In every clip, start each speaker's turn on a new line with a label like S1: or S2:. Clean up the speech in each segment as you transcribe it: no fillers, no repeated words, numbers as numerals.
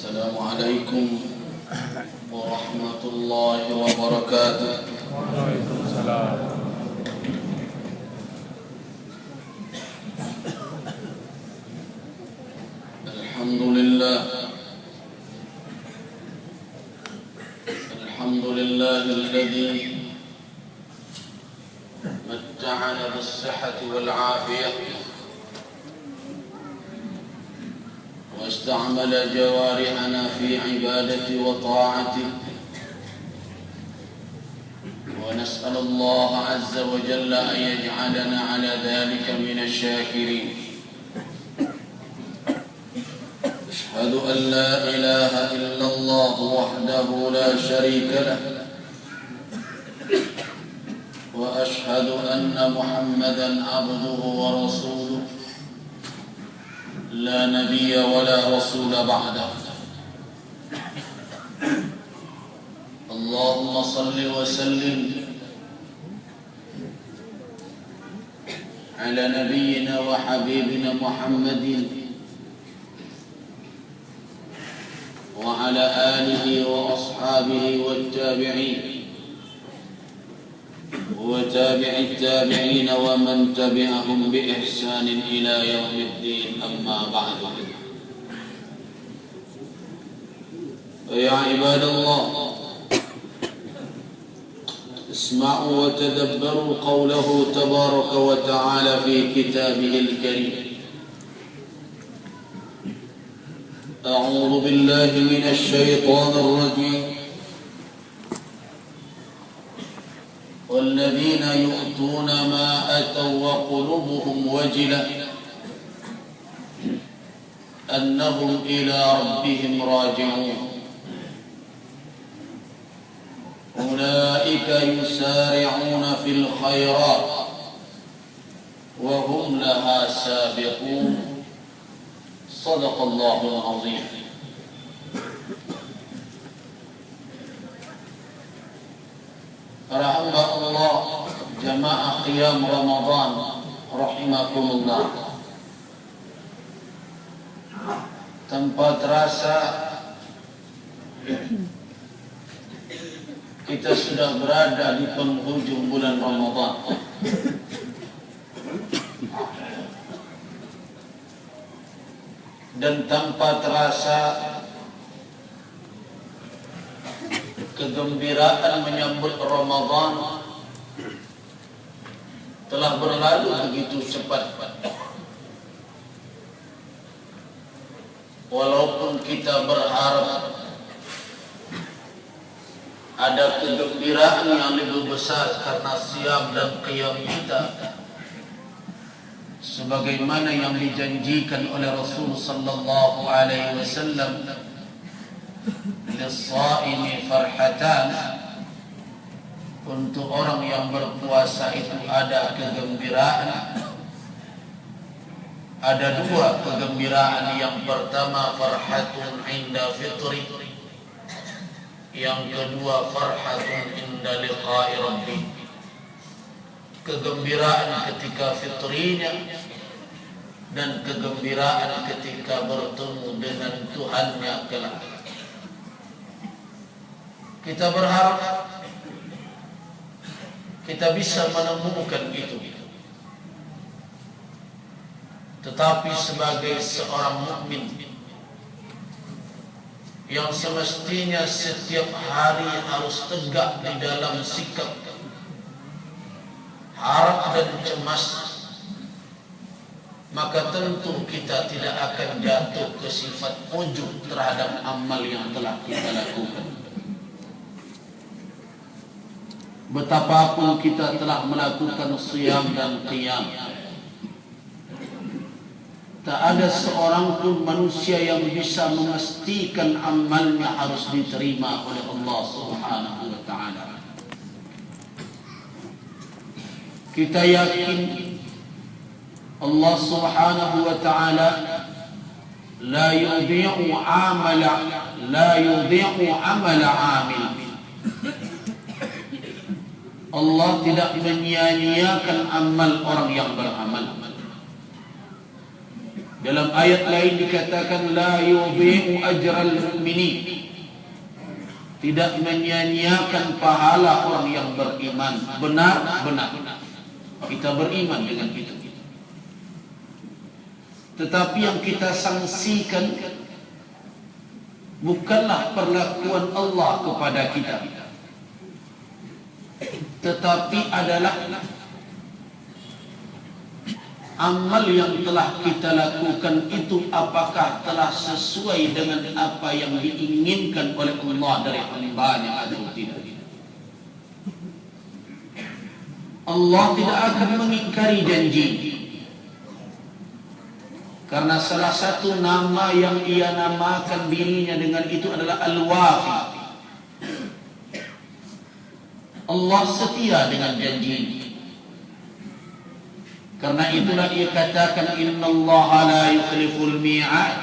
S1: Assalamualaikum warahmatullahi wabarakatuh.
S2: Waalaikumsalam.
S1: Alhamdulillah alladzi matta'ana bis-sihhati wal-'afiyah واستعمل جوارحنا في عبادته وطاعته ونسأل الله عز وجل أن يجعلنا على ذلك من الشاكرين. أشهد أن لا إله إلا الله وحده لا شريك له وأشهد أن محمدا عبده ورسوله لا نبي ولا رسول بعده. اللهم صل وسلم على نبينا وحبيبنا محمد وعلى آله وأصحابه والتابعين وتابع التابعين ومن تبعهم بإحسان إلى يوم الدين. أما بعد، فيا عباد الله، اسمعوا وتدبروا قوله تبارك وتعالى في كتابه الكريم. أعوذ بالله من الشيطان الرجيم. والذين يؤتون ما أتوا وقلوبهم وجلة أنهم إلى ربهم راجعون أولئك يسارعون في الخيرات وهم لها سابقون. صدق الله العظيم. Para hamba Allah, jamaah qiyam Ramadan rahimakumullah. Tanpa terasa kita sudah berada di penghujung bulan Ramadan. Dan tanpa terasa kegembiraan menyambut Ramadan telah berlalu begitu cepat. Walaupun kita berharap ada kegembiraan yang lebih besar karena siam dan qiyam kita, sebagaimana yang dijanjikan oleh Rasul sallallahu alaihi wasallam, lis-shaimi farhatan, untuk orang yang berpuasa itu ada kegembiraan. Ada dua kegembiraan. Yang pertama farhatun inda fitri, yang kedua farhatun inda liqa'i rabbi. Kegembiraan ketika fitrinya dan kegembiraan ketika bertemu dengan Tuhannya kelak. Kita berharap kita bisa menemukan itu. Tetapi sebagai seorang mukmin yang semestinya setiap hari harus tegak di dalam sikap harap dan cemas, maka tentu kita tidak akan jatuh ke sifat ujub terhadap amal yang telah kita lakukan. Betapapun kita telah melakukan siyam dan qiyam, tak ada seorang pun manusia yang bisa memastikan amalnya harus diterima oleh Allah Subhanahu wa ta'ala. Kita yakin Allah Subhanahu wa ta'ala la yudhi'u amala amil. Allah tidak menyia-nyiakan amal orang yang beramal. Dalam ayat lain dikatakan la yudhi'u ajral mu'minin, tidak menyia-nyiakan pahala orang yang beriman. Benar. Kita beriman dengan itu. Tetapi yang kita sanksikan bukanlah perlakuan Allah kepada kita, tetapi adalah amal yang telah kita lakukan itu apakah telah sesuai dengan apa yang diinginkan oleh Allah dari hamba-Nya atau tidak. Allah tidak akan mengingkari janji, karena salah satu nama yang Ia namakan dirinya dengan itu adalah Al-Wafi. Allah setia dengan janji. Karena itulah Ia katakan innallaha la yukhliful mi'ad.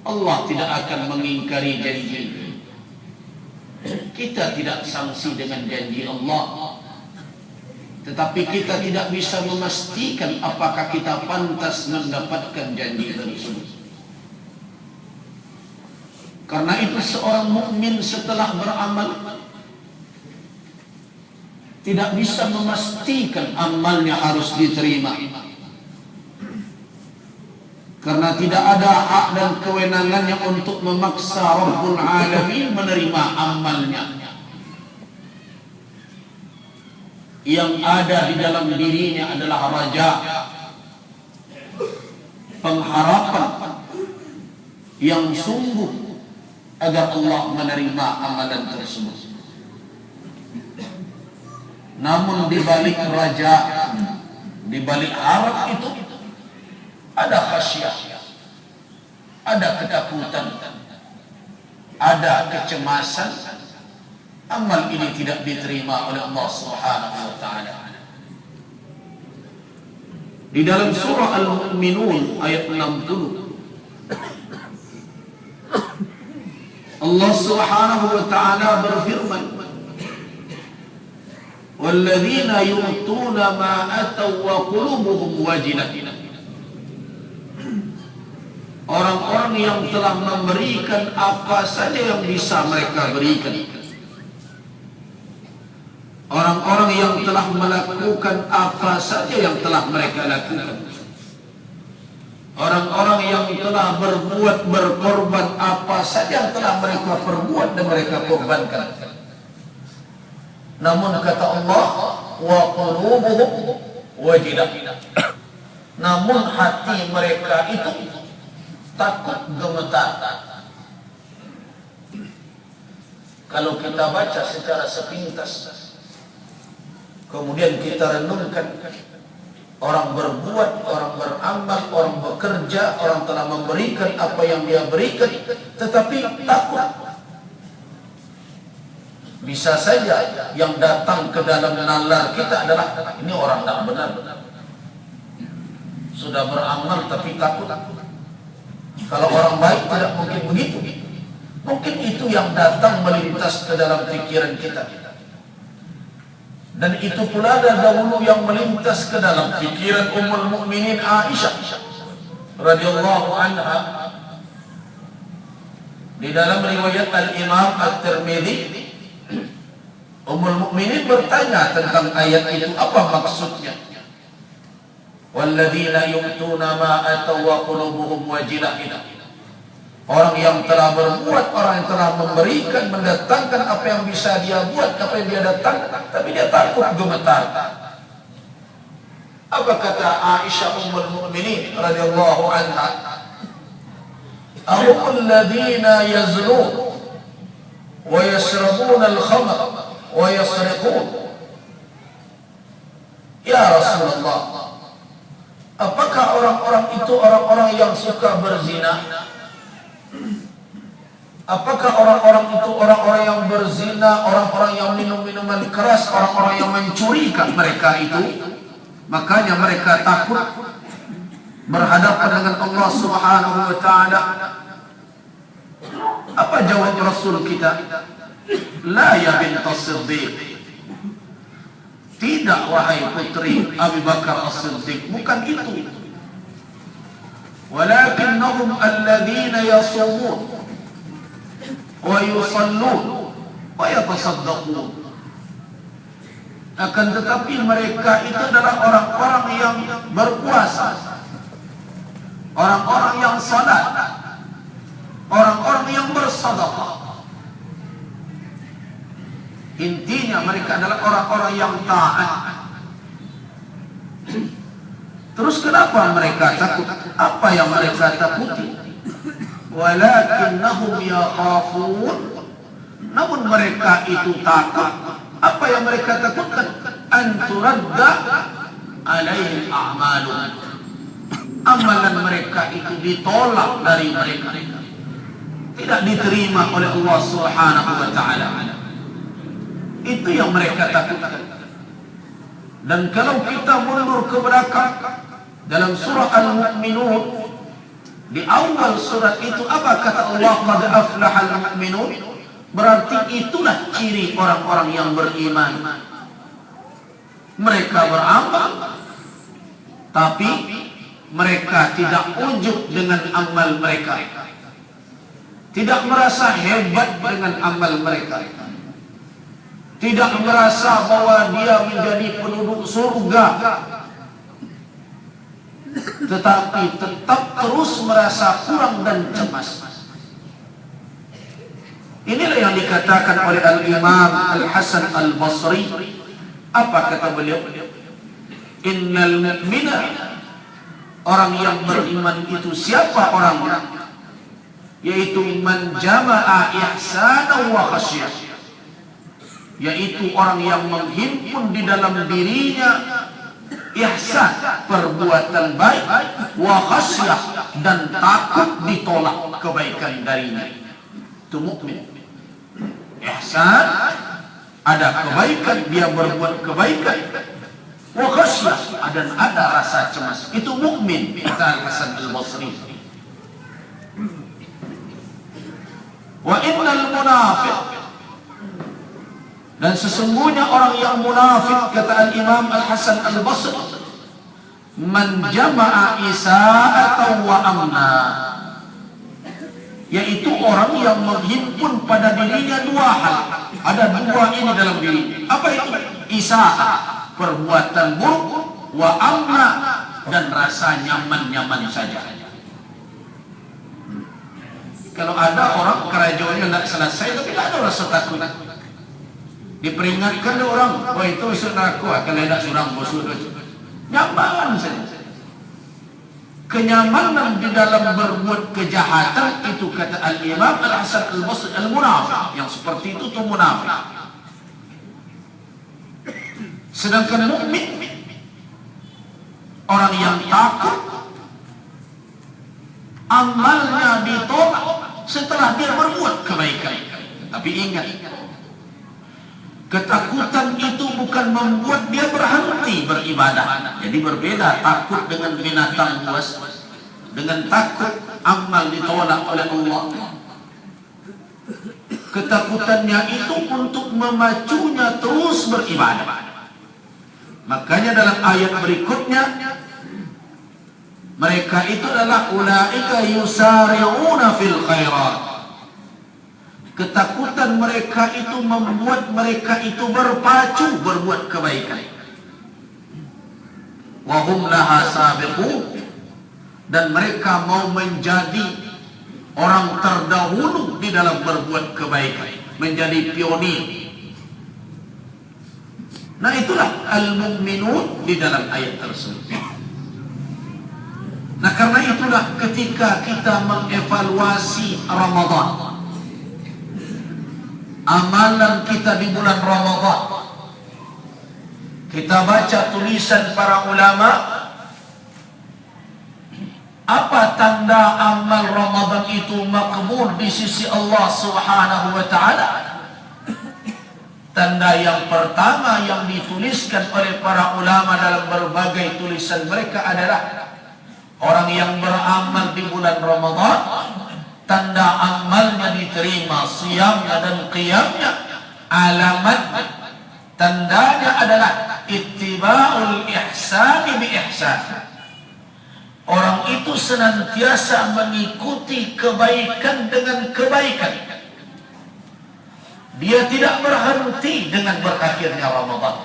S1: Allah tidak akan mengingkari janji. Kita tidak sanksi dengan janji Allah, tetapi kita tidak bisa memastikan apakah kita pantas mendapatkan janji tersebut. Karena itu seorang mukmin setelah beramal tidak bisa memastikan amalnya harus diterima, karena tidak ada hak dan kewenangannya untuk memaksa Rabbul Alamin menerima amalnya. Yang ada di dalam dirinya adalah raja, pengharapan yang sungguh agar Allah menerima amalan tersebut. Namun di balik raja, di balik harap itu ada khasyah, ada ketakutan, ada kecemasan. Amal ini tidak diterima oleh Allah Subhanahu wa taala. Di dalam surah Al-Mu'minun ayat 60, Allah Subhanahu wa taala berfirman, "Walladzina yu'tuna ma ataw wa qulubuhum wajilah." Orang-orang yang telah memberikan apa saja yang bisa mereka berikan, orang-orang yang telah melakukan apa saja yang telah mereka lakukan, orang-orang yang telah berkorban apa saja yang telah mereka perbuat dan mereka korbankan. Namun kata Allah, wa qulubuhum wajilah, namun hati mereka itu takut, gemetar. Kalau kita baca secara sepintas, kemudian kita renungkan, orang berbuat, orang beramal, orang bekerja, orang telah memberikan apa yang dia berikan, tetapi takut. Bisa saja yang datang ke dalam nalar kita adalah ini orang tak benar, sudah beramal tapi takut. Kalau orang baik tidak mungkin begitu. Mungkin itu yang datang melintas ke dalam pikiran kita. Dan itu pula ada dahulu yang melintas ke dalam pikiran Ummul Mukminin Aisyah radhiyallahu anha. Di dalam riwayat Al-Imam At-Tirmidzi, Ummul Mukminin bertanya tentang ayat itu, apa maksudnya? Walladzina yu'tuna ma ataw wa qulubuhum wajilah. Orang yang telah berbuat, orang yang telah memberikan, mendatangkan apa yang bisa dia buat, apa yang dia datangkan, tapi dia takut, gemetar. Apa kata Aisyah Ummul Mukminin radhiyallahu anha? Ahumul ladzina yazlun wa yashrabuna al-khamr wa yasriqun. Ya Rasulullah, apakah orang-orang itu orang-orang yang suka berzina? Apakah orang-orang itu orang-orang yang berzina, orang-orang yang minum minuman keras, orang-orang yang mencurikan mereka itu? Makanya mereka takut berhadapan dengan Allah Subhanahu wa taala. Apa jawab Rasul kita? La ya bintas Siddiq. Tidak wahai putri Abu Bakar As-Siddiq, bukan itu. walakinnahum alladhina yasumun wa yusallun wa yatasaddaqun. Akan tetapi mereka itu adalah orang-orang yang berpuasa, orang-orang yang salat, orang-orang yang bersedekah. Intinya mereka adalah orang-orang yang taat. Terus kenapa mereka takut? Apa yang mereka takuti? Walakinnahum yakhafun. Namun mereka itu takut. Apa yang mereka takutkan? An turadda alaihim a'malun. Amalan mereka itu ditolak dari mereka, tidak diterima oleh Allah Subhanahu wa ta'ala. Itu yang mereka takutkan. Dan kalau kita mundur ke belakang dalam surah Al-Mu'minun, di awal surat itu apa kata Allah? Qad aflahal mu'minun. Berarti itulah ciri orang-orang yang beriman. Mereka beramal, tapi mereka tidak ujub dengan amal mereka, tidak merasa hebat dengan amal mereka, tidak merasa bahwa dia menjadi penduduk surga, tetapi tetap terus merasa kurang dan cemas. Inilah yang dikatakan oleh Al-Imam Al-Hasan Al-Basri. Apa kata beliau? Innal mu'mina, orang yang beriman itu siapa orangnya? Yaitu man jama'a ihsana wa khasyah, yaitu orang yang menghimpun di dalam dirinya ihsan, perbuatan baik, wa khasyah, dan takut ditolak kebaikan darinya. Itu mukmin. Ihsan, ada kebaikan, dia berbuat kebaikan. Wa khasyah, dan ada rasa cemas. Itu mukmin, kata Hasan Al-Basri. Wa innal munafiq, dan sesungguhnya orang yang munafik, kata Al-Imam Al-Hasan Al-Basri, man jama'a isa'atan wa amna, yaitu orang yang menghimpun pada dirinya dua hal. Ada dua ini dalam diri. Apa itu? Isa'ah, perbuatan buruk, wa amna, dan rasa nyaman-nyaman saja. Kalau ada orang kerajaannya tidak selesai tapi tidak ada rasa takut, diperingatkan orang, wah itu isu aku akan tidak surang bosur, nyaman saja. Kenyamanan di dalam berbuat kejahatan itu, kata Al-Imam Al-Hasan Al-Basri, al-munafik, yang seperti itu tuh munafik. Sedangkan mukmin, orang yang takut amalnya ditolak setelah dia berbuat kebaikan. Tapi ingat, ketakutan itu bukan membuat dia berhenti beribadah. Jadi berbeda takut dengan binatang buas, dengan takut amal ditolak oleh Allah. Ketakutannya itu untuk memacunya terus beribadah. Makanya dalam ayat berikutnya, mereka itu adalah ulaika yusari'una fil khairat. Ketakutan mereka itu membuat mereka itu berpacu berbuat kebaikan. Wa hum laha sabiqun, dan mereka mau menjadi orang terdahulu di dalam berbuat kebaikan, menjadi pionir. Nah, itulah al-mu'minun di dalam ayat tersebut. Nah, karena itulah ketika kita mengevaluasi Ramadan, amalan kita di bulan Ramadan, kita baca tulisan para ulama, apa tanda amal Ramadan itu makbul di sisi Allah Subhanahu wa ta'ala? Tanda yang pertama yang dituliskan oleh para ulama dalam berbagai tulisan mereka adalah orang yang beramal di bulan Ramadan, tanda amalnya diterima, siyamnya dan qiyamnya, alamat tandanya adalah ittiba'ul ihsani bi ihsan, Orang itu senantiasa mengikuti kebaikan dengan kebaikan. Dia tidak berhenti dengan berakhirnya Ramadan.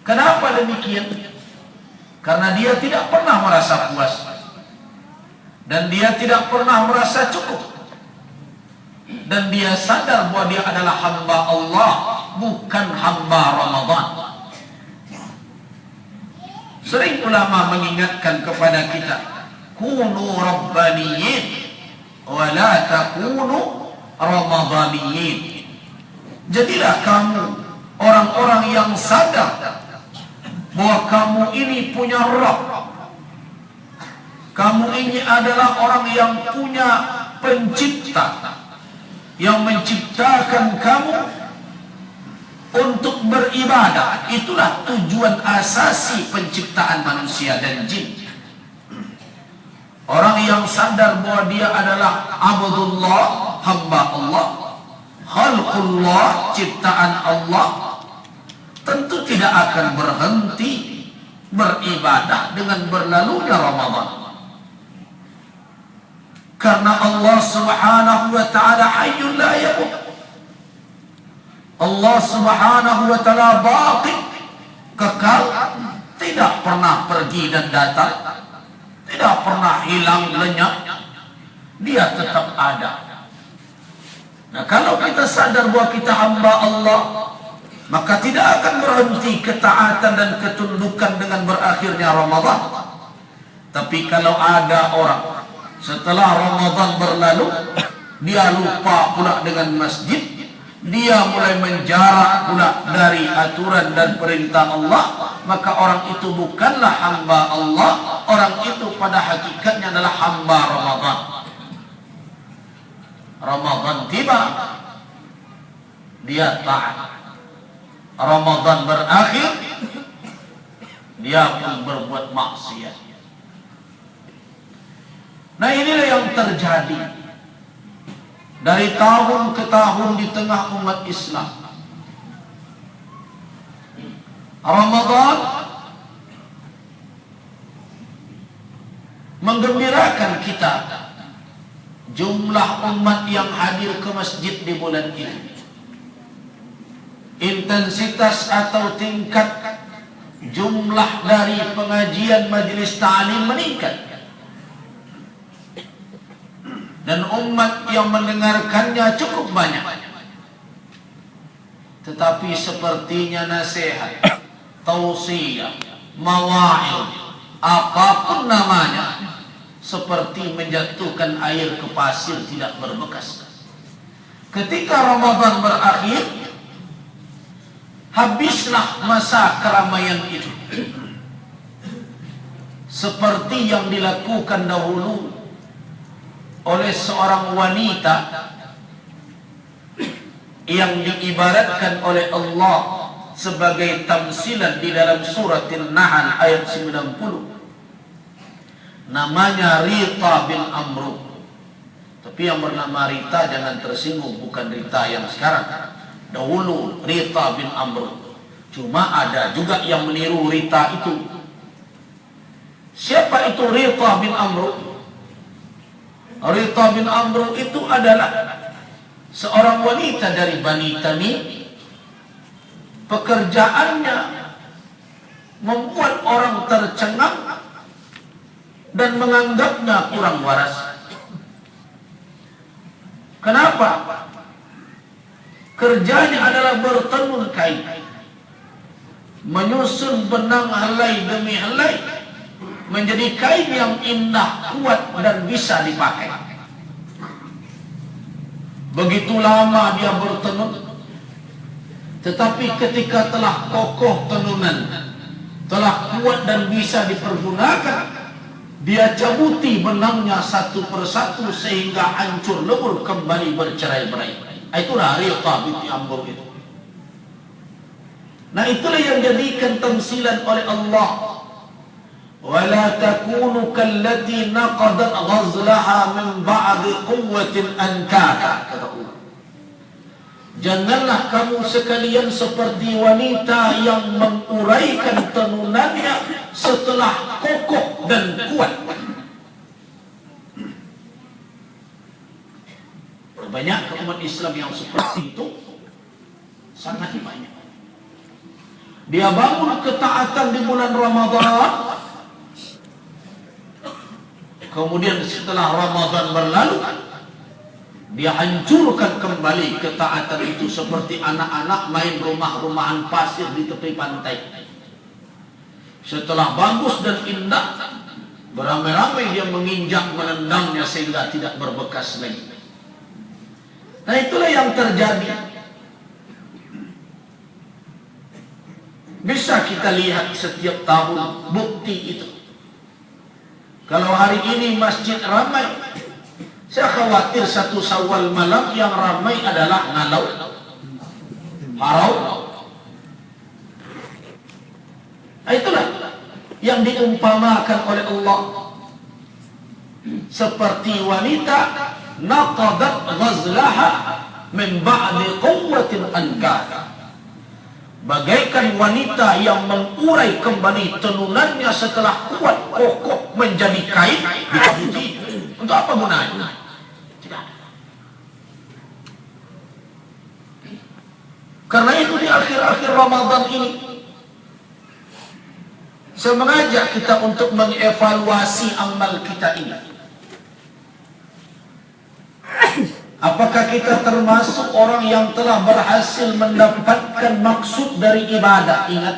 S1: Kenapa demikian? Karena dia tidak pernah merasa puas. Dan dia tidak pernah merasa cukup. Dan dia sadar bahwa dia adalah hamba Allah, bukan hamba Ramadan. Sering ulama mengingatkan kepada kita, kunu rabbaniyin wa la takunu ramadaniyin. Jadilah kamu orang-orang yang sadar bahwa kamu ini punya Rabb. Kamu ini adalah orang yang punya pencipta, yang menciptakan kamu untuk beribadah. Itulah tujuan asasi penciptaan manusia dan jin. Orang yang sadar bahwa dia adalah abdullah, hamba Allah, khalqullah, ciptaan Allah, tentu tidak akan berhenti beribadah dengan berlalunya Ramadan. Karena Allah Subhanahu wa ta'ala hayyun la yamut. Allah Subhanahu wa ta'ala baqi, kekal, tidak pernah pergi dan datang, tidak pernah hilang lenyap. Dia tetap ada. Nah, kalau kita sadar bahwa kita hamba Allah, maka tidak akan berhenti ketaatan dan ketundukan dengan berakhirnya Ramadan. Tapi kalau ada orang setelah Ramadan berlalu, dia lupa pula dengan masjid, dia mulai menjarak pula dari aturan dan perintah Allah, maka orang itu bukanlah hamba Allah. Orang itu pada hakikatnya adalah hamba Ramadan. Ramadan tiba, dia taat. Ramadan berakhir, dia pun berbuat maksiat. Nah, inilah yang terjadi dari tahun ke tahun di tengah umat Islam. Ramadan menggembirakan kita, jumlah umat yang hadir ke masjid di bulan ini, intensitas atau tingkat jumlah dari pengajian majelis ta'lim meningkat, dan umat yang mendengarkannya cukup banyak. Tetapi sepertinya nasihat, tausiah, mawa'id, apapun namanya, seperti menjatuhkan air ke pasir tidak berbekas. Ketika Ramadan berakhir, habislah masa keramaian itu. Seperti yang dilakukan dahulu oleh seorang wanita yang diibaratkan oleh Allah sebagai tamsilan di dalam surat An-Nahl ayat 90. Namanya Rita bin Amru. Tapi yang bernama Rita jangan tersinggung, bukan Rita yang sekarang. Dahulu Rita bin Amru. Cuma ada juga yang meniru Rita itu. Siapa itu Rita bin Amru? Rita bin Amru itu adalah seorang wanita dari Bani Tamim. Pekerjaannya membuat orang tercengang dan menganggapnya kurang waras. Kenapa? Kerjanya adalah bertenun kain, menyusun benang helai demi helai menjadi kain yang indah, kuat, dan bisa dipakai. Begitu lama dia bertenun, tetapi ketika telah kokoh tenunan, telah kuat dan bisa dipergunakan, dia cabuti benangnya satu persatu sehingga hancur lebur, kembali bercerai-berai. Itulah Rita bin Amru itu. Nah, itulah yang jadikan tamsilan oleh Allah. وَلَا تَكُونُوا كَالَّتِي نَقَضَتْ غَزْلَهَا مِنْ بَعْدِ قُوَّةٍ أَنْكَاثًا. Janganlah kamu sekalian seperti wanita yang menguraikan tenunannya setelah kokoh dan kuat. Banyak umat Islam yang seperti itu, sangat banyak. Dia bangun ketaatan di bulan Ramadan, kemudian setelah Ramadan berlalu, dia hancurkan kembali ketaatan itu seperti anak-anak main rumah-rumahan pasir di tepi pantai. Setelah bagus dan indah, beramai-ramai dia menginjak menendangnya sehingga tidak berbekas lagi. Nah, itulah yang terjadi. Bisa kita lihat setiap tahun bukti itu. Kalau hari ini masjid ramai, saya khawatir satu Syawal malam yang ramai adalah ngalau, harau. Nah, itulah yang diumpamakan oleh Allah seperti wanita naqadat ghazlaha min ba'di quwwatin ankara. Bagaikan wanita yang mengurai kembali tenunannya setelah kuat kokoh menjadi kain dikabuti. Untuk apa gunanya? Tidak ada. Karena itu di akhir-akhir Ramadan ini saya mengajak kita untuk mengevaluasi amal kita ini. Apakah kita termasuk orang yang telah berhasil mendapatkan maksud dari ibadah? Ingat,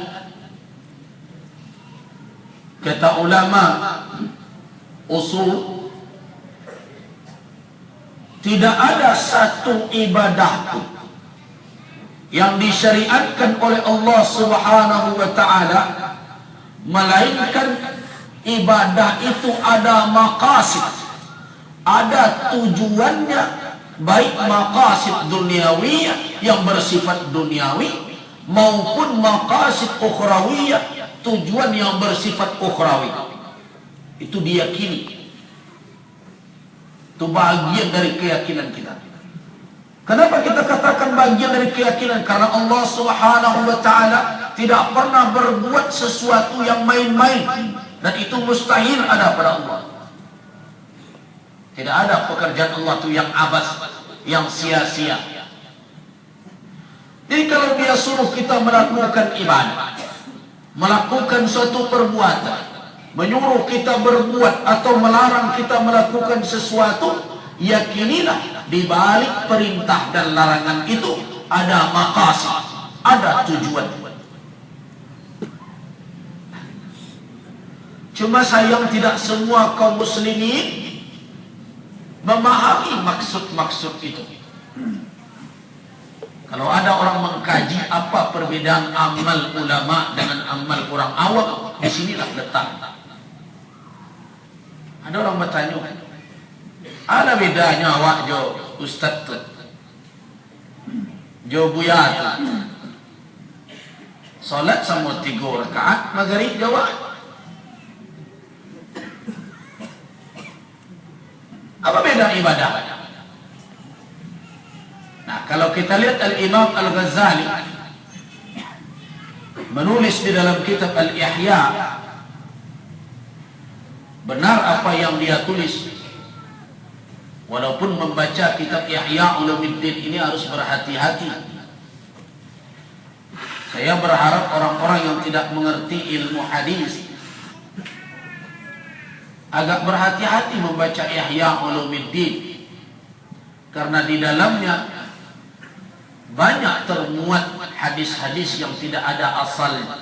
S1: kata ulama usul, tidak ada satu ibadah pun yang disyariatkan oleh Allah Subhanahu wa ta'ala melainkan ibadah itu ada maqasid, ada tujuannya, baik maqasid duniawiyah yang bersifat duniawi maupun maqasid ukhrawiyah, tujuan yang bersifat ukhrawi. Itu diyakini. Itu bagian dari keyakinan kita. Kenapa kita katakan bagian dari keyakinan? Karena Allah Subhanahu wa ta'ala tidak pernah berbuat sesuatu yang main-main, dan itu mustahil ada pada Allah. Tidak ada pekerjaan Allah itu yang abas, yang sia-sia. Jadi kalau dia suruh kita melakukan ibadah, melakukan suatu perbuatan, menyuruh kita berbuat atau melarang kita melakukan sesuatu, yakinilah di balik perintah dan larangan itu ada maqasid, ada tujuan. Cuma sayang tidak semua kaum muslimin memahami maksud-maksud itu. Kalau ada orang mengkaji apa perbedaan amal ulama dengan amal orang awam, di sinilah letak. Ada orang bertanya, ada bedanya awak jo ustaz tu, jo buya tu, salat sama 3 rakaat, maghrib jawab. Apa beda ibadah? Nah, kalau kita lihat Al-Imam Al-Ghazali menulis di dalam kitab Al-Ihya, benar apa yang dia tulis. Walaupun membaca kitab Ihya Ulumuddin ini harus berhati-hati. Saya berharap orang-orang yang tidak mengerti ilmu hadis agak berhati-hati membaca Ihya Ulumuddin, karena di dalamnya banyak termuat hadis-hadis yang tidak ada asalnya.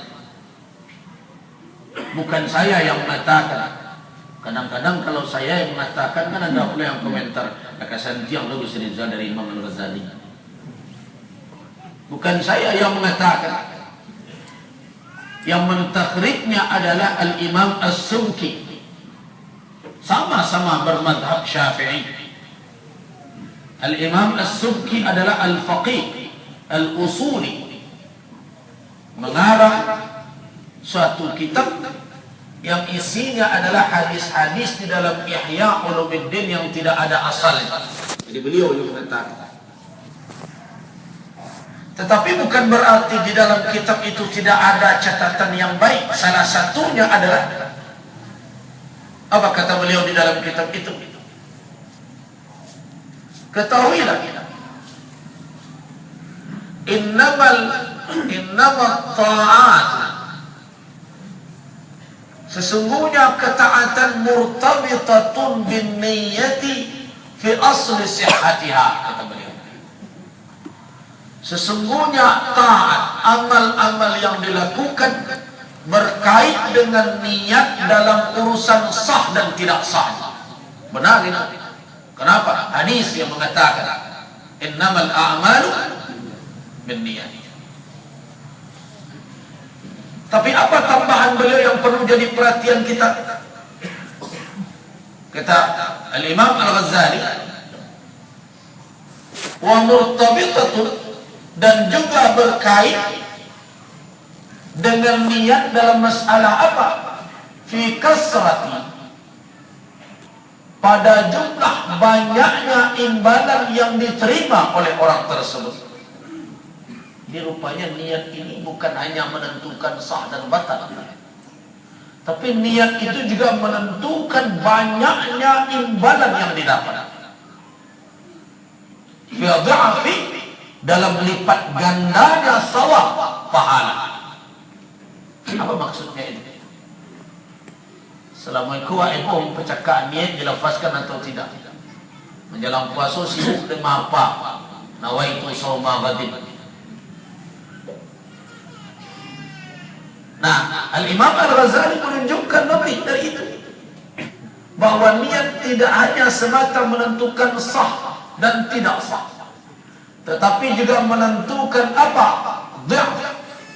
S1: Bukan saya yang mengatakan. Kadang-kadang kalau saya yang mengatakan, kan ada pula yang komentar, "Lakasan tiang lagu Rizal dari Imam Al-Ghazali." Bukan saya yang mengatakan. Yang mentakhribnya adalah Al-Imam As-Subki, sama-sama bermadhab Syafi'i. Al-Imam As-Subki adalah al-faqih, al-usuli, mengarang suatu kitab yang isinya adalah hadis-hadis di dalam Ihya Ulumuddin yang tidak ada asalnya. Jadi beliau yang mengatakan, Tetapi bukan berarti di dalam kitab itu tidak ada catatan yang baik. Salah satunya adalah apa kata beliau di dalam kitab itu? Ketahuilah, innamat ta'at, sesungguhnya ketaatan murtabitatun bin niyyati fi asli sihhatiha, kata beliau. Sesungguhnya taat, amal-amal yang dilakukan berkait dengan niat dalam urusan sah dan tidak sah. Benar itu. Kenapa? Hadis yang mengatakan innamal a'malu binniyat. Tapi apa tambahan beliau yang perlu jadi perhatian kita? Kata Al-Imam Al-Ghazali, wa murtabitatun, dan juga berkait dengan niat dalam masalah apa? Fi kasrati, pada jumlah banyaknya imbalan yang diterima oleh orang tersebut. Jadi rupanya niat ini bukan hanya menentukan sah dan batal, tapi niat itu juga menentukan banyaknya imbalan yang didapat. Fi dha'fi, dalam lipat gandanya sawab, pahala. Apa maksudnya itu? Assalamualaikum, percakapan niat dilafazkan atau tidak? Menjelang puasa sibuk dengan apa? Nawaitu shauma ghadin. Nah, Al-Imam Al-Ghazali menunjukkan lebih dari itu, bahwa niat tidak hanya semata menentukan sah dan tidak sah, tetapi juga menentukan apa?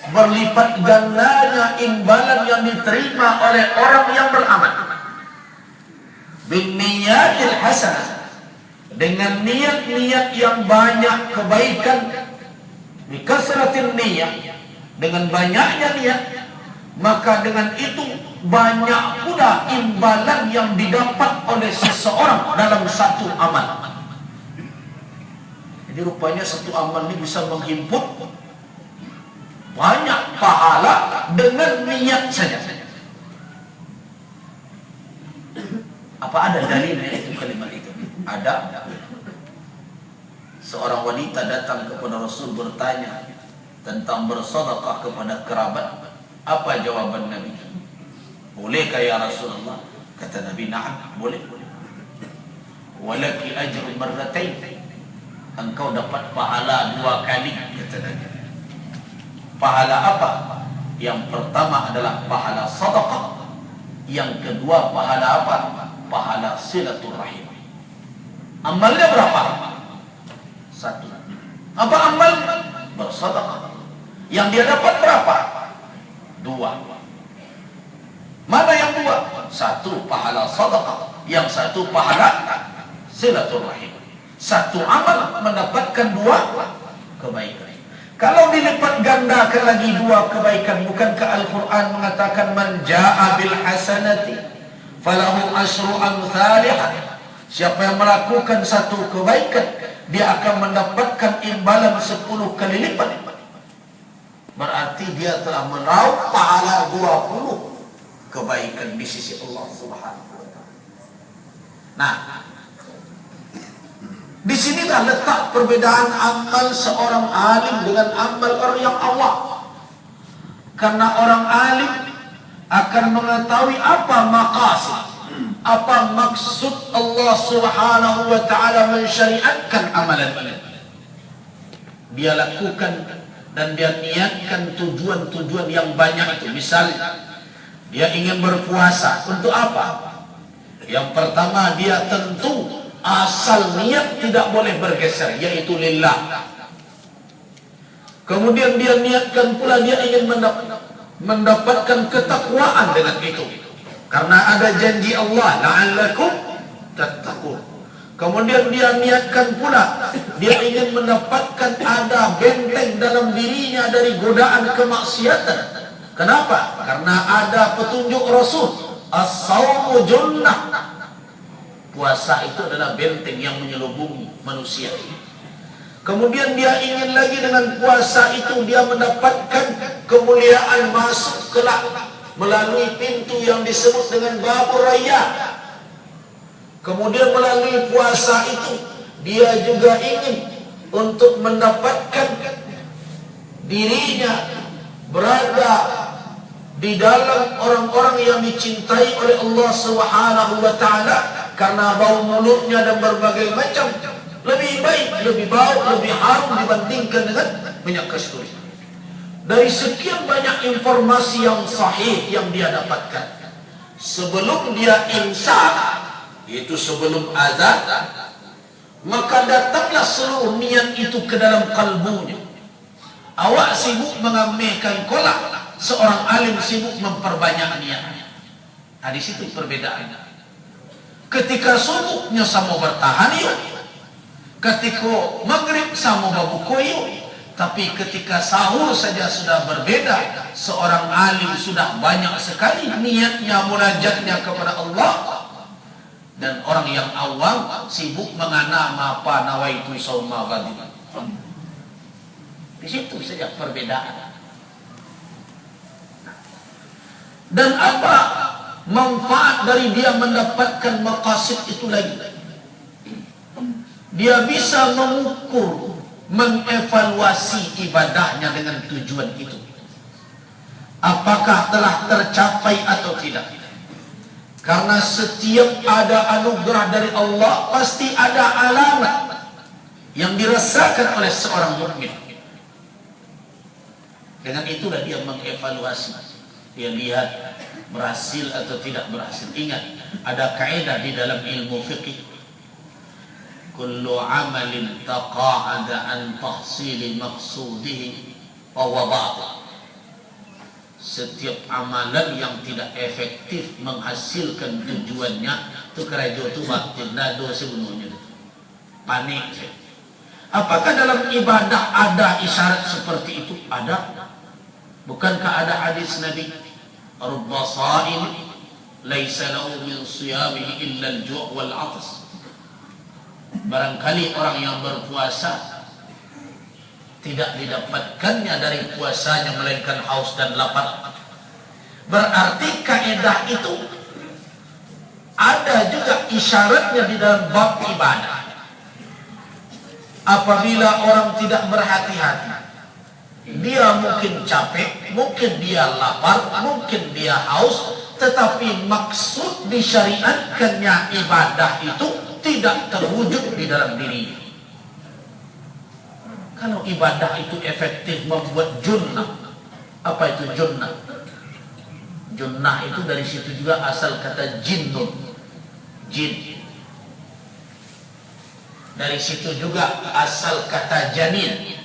S1: Berlipat gandanya imbalan yang diterima oleh orang yang beramal. Bin niyatil hasanah, dengan niat-niat yang banyak kebaikan. Bi kasratin niyah, dengan banyaknya niat, maka dengan itu banyak pula imbalan yang didapat oleh seseorang dalam satu amal. Jadi rupanya satu amal ini bisa menghimpun banyak pahala dengan niat saja. Apa ada dalilnya itu kalimat itu? Ada. Seorang wanita datang kepada Rasul bertanya tentang bersedekah kepada kerabat. Apa jawaban Nabi? Bolehkah ya Rasulullah? Kata Nabi, na'am, boleh. Walaki ajrun marratain, engkau dapat pahala 2 kali, kata Nabi. Pahala apa? Yang pertama adalah pahala sedekah. Yang kedua pahala apa? Pahala silaturahim. Amalnya berapa? 1. Apa amal? Bersedekah. Yang dia dapat berapa? 2. Mana yang 2? 1 pahala sedekah, yang 1 pahala silaturahim. 1 amal mendapatkan 2 kebaikan. Kalau dilipat gandakan lagi 2 kebaikan, bukankah Al-Quran mengatakan man ja'a bil hasanati falahu asyru amsalihah? Siapa yang melakukan 1 kebaikan, dia akan mendapatkan imbalan 10 kali lipat. Berarti dia telah meraup pahala 20 kebaikan di sisi Allah Subhanahu wa taala. Nah, di sinilah letak perbedaan amal seorang alim dengan amal orang yang awam. Karena orang alim akan mengetahui apa maqasid, apa maksud Allah Subhanahu wa taala mensyariatkan amalan ini. Dia lakukan dan dia niatkan tujuan-tujuan yang banyak itu. Misalnya, dia ingin berpuasa. Untuk apa? Yang pertama, dia tentu asal niat tidak boleh bergeser, yaitu lillah. Kemudian dia niatkan pula dia ingin mendapatkan ketakwaan dengan itu, karena ada janji Allah, la'allakum tattaqun. Kemudian dia niatkan pula dia ingin mendapatkan ada benteng dalam dirinya dari godaan kemaksiatan. Kenapa? Karena ada petunjuk Rasul, as-sawmu junnah. Puasa itu adalah benteng yang menyelubungi manusia. Kemudian dia ingin lagi dengan puasa itu dia mendapatkan kemuliaan masuk kelak melalui pintu yang disebut dengan Babur Rayyan. Kemudian melalui puasa itu dia juga ingin untuk mendapatkan dirinya berada di dalam orang-orang yang dicintai oleh Allah Subhanahu wa taala karena bau mulutnya dan berbagai macam lebih baik, lebih bau, lebih harum dibandingkan dengan minyak kasturi. Dari sekian banyak informasi yang sahih yang dia dapatkan, sebelum dia imsak, itu sebelum azan, maka datanglah seluruh niat itu ke dalam kalbunya. Awak sibuk mengambilkan kolak, seorang alim sibuk memperbanyak niatnya. Nah, di situ perbedaannya. Ketika subuhnya sama bertahan yuk, ketika maghrib sama babuku yuk, tapi ketika sahur saja sudah berbeda. Seorang alim sudah banyak sekali niatnya, munajatnya kepada Allah, dan orang yang awam sibuk menganam apa nawaitu sauma ghadin. Di situ saja perbedaan. Dan apa manfaat dari dia mendapatkan maqasid itu lagi? Dia bisa mengukur, mengevaluasi ibadahnya dengan tujuan itu. Apakah telah tercapai atau tidak? Karena setiap ada anugerah dari Allah, pasti ada alamat yang dirasakan oleh seorang mukmin. Dengan itulah dia mengevaluasi. Dia lihat berhasil atau tidak berhasil. Ingat, ada kaidah di dalam ilmu fikih. Kullu amalin taqa'ada an tahsili maqsudihi wa batil. Setiap amalan yang tidak efektif menghasilkan tujuannya, itu kerja itu batil. Nado sebenarnya panik. Apakah dalam ibadah ada isyarat seperti itu? Ada. Bukankah ada hadis Nabi, rubba sha'im laisa lahu min siyamihi illa al-ju' wal 'atas. Barangkali orang yang berpuasa tidak didapatkannya dari puasanya melainkan haus dan lapar. Berarti kaidah itu ada juga isyaratnya di dalam bab ibadah. Apabila orang tidak berhati-hati, dia mungkin capek, mungkin dia lapar, mungkin dia haus, tetapi maksud disyariatkannya ibadah itu tidak terwujud di dalam diri. Kalau ibadah itu efektif membuat junnah. Apa itu junnah? Junnah itu dari situ juga asal kata jinnun, jin. Dari situ juga asal kata janin.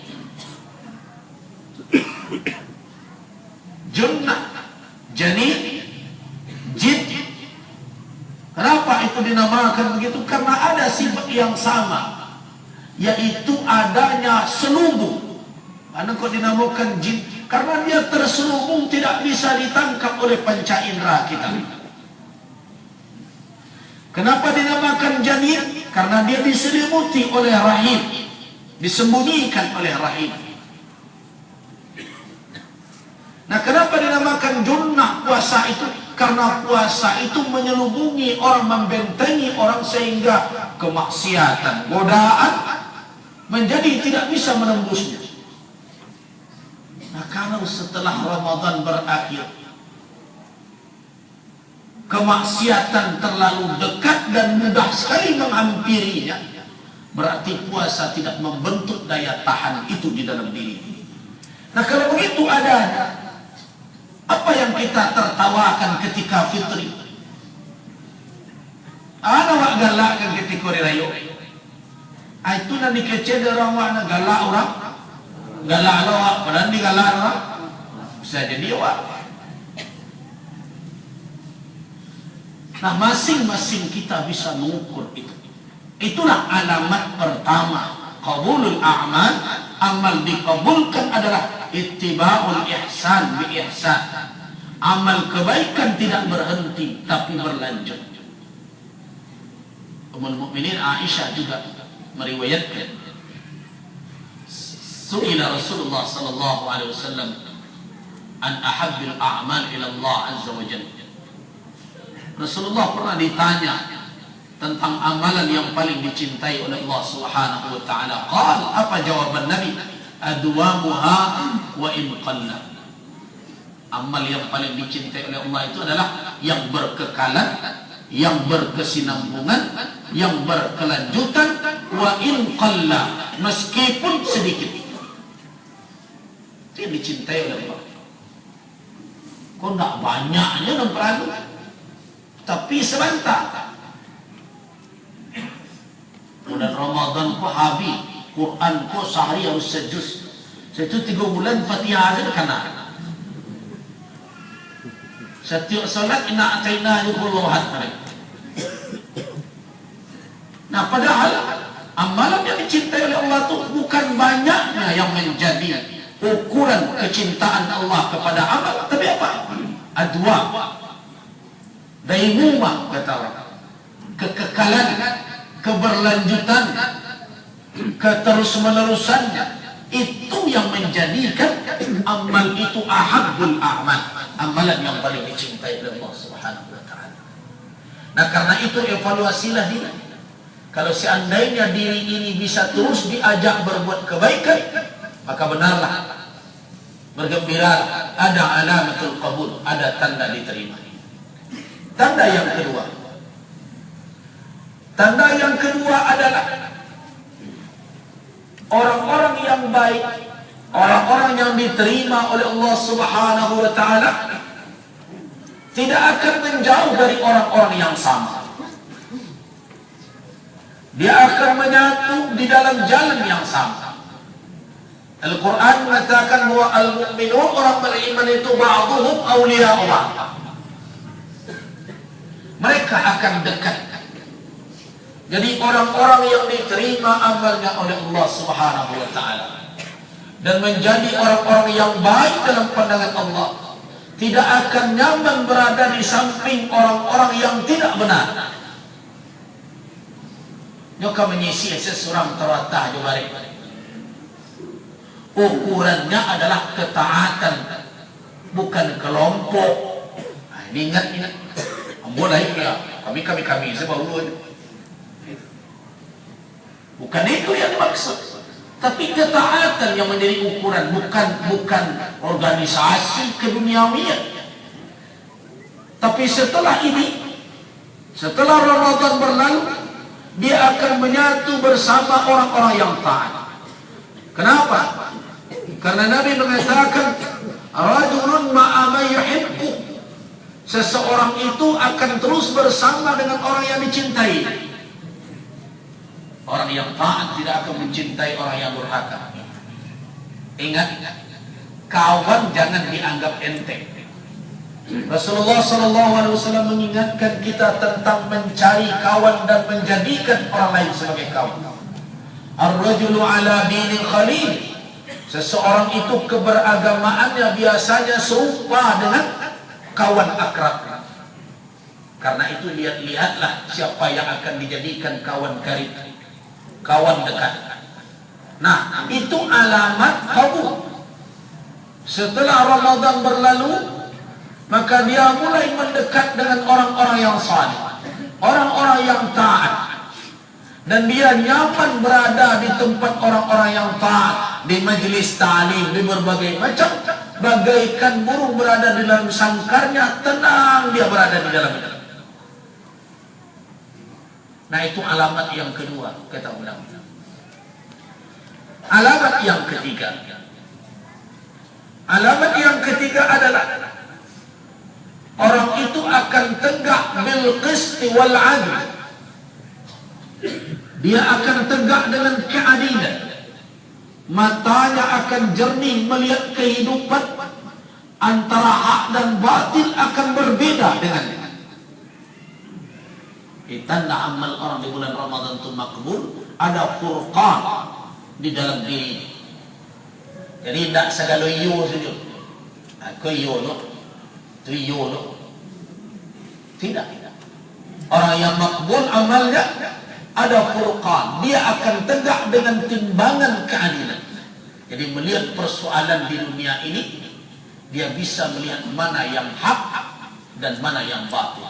S1: Junnah, janin, jin. Kenapa itu dinamakan begitu? Karena ada sifat yang sama, yaitu adanya selubung. Karena kok dinamakan jin? Karena dia terselubung, tidak bisa ditangkap oleh panca indera kita. Kenapa dinamakan janin? Karena dia diselimuti oleh rahim, disembunyikan oleh rahim. Nah, kenapa dinamakan junnah puasa itu? Karena puasa itu menyelubungi orang, membentengi orang sehingga kemaksiatan, godaan menjadi tidak bisa menembusnya. Nah, kalau setelah Ramadan berakhir, kemaksiatan terlalu dekat dan mudah sekali menghampirinya, berarti puasa tidak membentuk daya tahan itu di dalam diri. Nah, kalau begitu ada apa yang kita tertawakan ketika fitri? Ada wak galak kan ketika rirayo. Itu nanti kecil orang wak galak orang, galak orang, padahal di galak orang bisa jadi wak. Nah, masing-masing kita bisa mengukur itu. Itulah alamat pertama qabulul a'mal. Amal dikabulkan adalah ittiba'ul ihsan bi ihsan. Amal kebaikan tidak berhenti tapi berlanjut. Ummul Mukminin Aisyah juga meriwayatkan Su'ila Rasulullah sallallahu alaihi wasallam an ahabbil a'mal ila Allah azza wa jalla. Rasulullah pernah ditanya tentang amalan yang paling dicintai oleh Allah Subhanahu wa taala. Qal, apa jawaban Nabi? Adwamuha wa in qalla. Amal yang paling dicintai oleh Allah itu adalah yang berkekalan, yang berkesinambungan, yang berkelanjutan, wa in qalla, meskipun sedikit. Itu yang dicintai oleh Allah. Kok enggak banyaknya dalam perahu, tapi sebentar. Bulan Ramadan kok habis, Quran kok sehari harus sejuz. Itu 3 bulan Fatihah aja kena. Setiap salat inna ataina yaqulu hadri. Nah, padahal amalan yang dicintai oleh Allah itu bukan banyaknya yang menjadi ukuran kecintaan Allah kepada amal, tapi apa? Adwa, daimumah kata orang, kekekalan, keberlanjutan, keterus-menerusannya, itu yang menjadikan amal itu ahabbul a'mal, amalan yang paling dicintai oleh Allah Subhanahu wa taala. Nah, karena itu evaluasilah diri. Kalau seandainya diri ini bisa terus diajak berbuat kebaikan, maka benarlah, bergembiralah, ada alamatul qabul, ada tanda diterima. Tanda yang kedua adalah orang-orang yang baik, orang-orang yang diterima oleh Allah Subhanahu wa taala tidak akan menjauh dari orang-orang yang sama. Dia akan menyatu di dalam jalan yang sama. Al-Quran mengatakan bahwa al-mu'minun, orang beriman itu ba'duhum awliya'u ba'd. Mereka akan dekat. Jadi orang-orang yang diterima amalnya oleh Allah Subhanahu wa taala dan menjadi orang-orang yang baik dalam pandangan Allah, tidak akan nyaman berada di samping orang-orang yang tidak benar. Nyoka menyisi seseorang teratah jubari. Ukurannya adalah ketaatan, bukan kelompok. Nah, ini ingat. Boleh ya, kami sebab bukan itu yang dimaksud. Tapi ketaatan yang menjadi ukuran, bukan organisasi keduniawian. Tapi setelah ini, setelah Ramadan berlalu, dia akan menyatu bersama orang-orang yang taat. Kenapa? Karena Nabi mengatakan, rajulun ma'a man yuhibbu. Seseorang itu akan terus bersama dengan orang yang dicintai. Orang yang taat tidak akan mencintai orang yang durhaka. Ingat, kawan jangan dianggap enteng. Rasulullah SAW mengingatkan kita tentang mencari kawan dan menjadikan orang lain sebagai kawan. Ar-rajulu ala dinil khalil. Seseorang itu keberagamaannya biasanya serupa dengan kawan akrab. Karena itu lihat-lihatlah siapa yang akan dijadikan kawan karib, kawan dekat. Nah, itu alamat qabul. Setelah Ramadan berlalu, maka dia mulai mendekat dengan orang-orang yang saleh, orang-orang yang taat. Dan dia nyaman berada di tempat orang-orang yang taat, di majelis ta'lim, di berbagai macam, bagaikan burung berada di dalam sangkarnya, tenang dia berada di dalamnya. Nah, itu alamat yang kedua, kata ulama. Alamat yang ketiga. Alamat yang ketiga adalah orang itu akan tegak bil qisti wal adl. Dia akan tegak dengan keadilan. Matanya akan jernih melihat kehidupan. Antara hak dan batil akan berbeda dengannya. Tanda amal orang di bulan Ramadan itu makbul, ada furqan di dalam diri. Jadi tidak segala yo saja. Aku yo lo, tu yo lo. Tidak. Orang yang makbul amalnya ada furqan, dia akan tegak dengan timbangan keadilan. Jadi melihat persoalan di dunia ini, dia bisa melihat mana yang hak dan mana yang batil.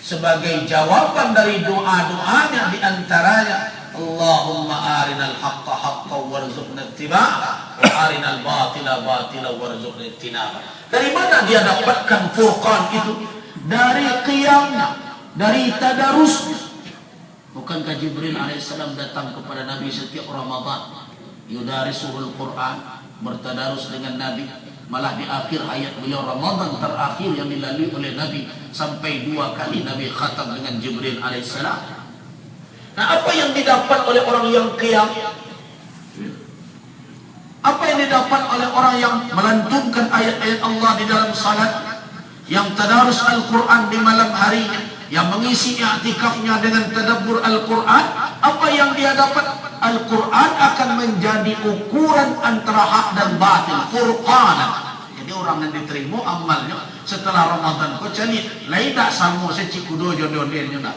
S1: Sebagai jawaban dari doa-doanya di antaranya, Allahumma arinal haqqa haqqan warzuqna ittiba'ah wa arinal batila batila warzuqna ijtinabah. Dari mana dia dapatkan Furqan itu? Dari qiyamnya, dari tadarusnya. Bukankah Jibril alaihissalam datang kepada Nabi setiap Ramadan, yudarisuhul Quran, bertadarus dengan Nabi. Malah di akhir ayat beliau, Ramadan terakhir yang dilalui oleh Nabi, sampai 2 kali Nabi khatam dengan Jibril alaihissalam. Nah, apa yang didapat oleh orang yang qiyam? Apa yang didapat oleh orang yang melantunkan ayat-ayat Allah di dalam salat, yang tadarus Al-Quran di malam harinya, yang mengisi i'tikafnya dengan tadabbur Al-Quran? Apa yang dia dapat? Al-Quran akan menjadi ukuran antara hak dan batil, furqanan. Jadi orang yang diterima amalnya setelah Ramadan ko cani lain tak sama secikudo jodoh-jodohnya nak.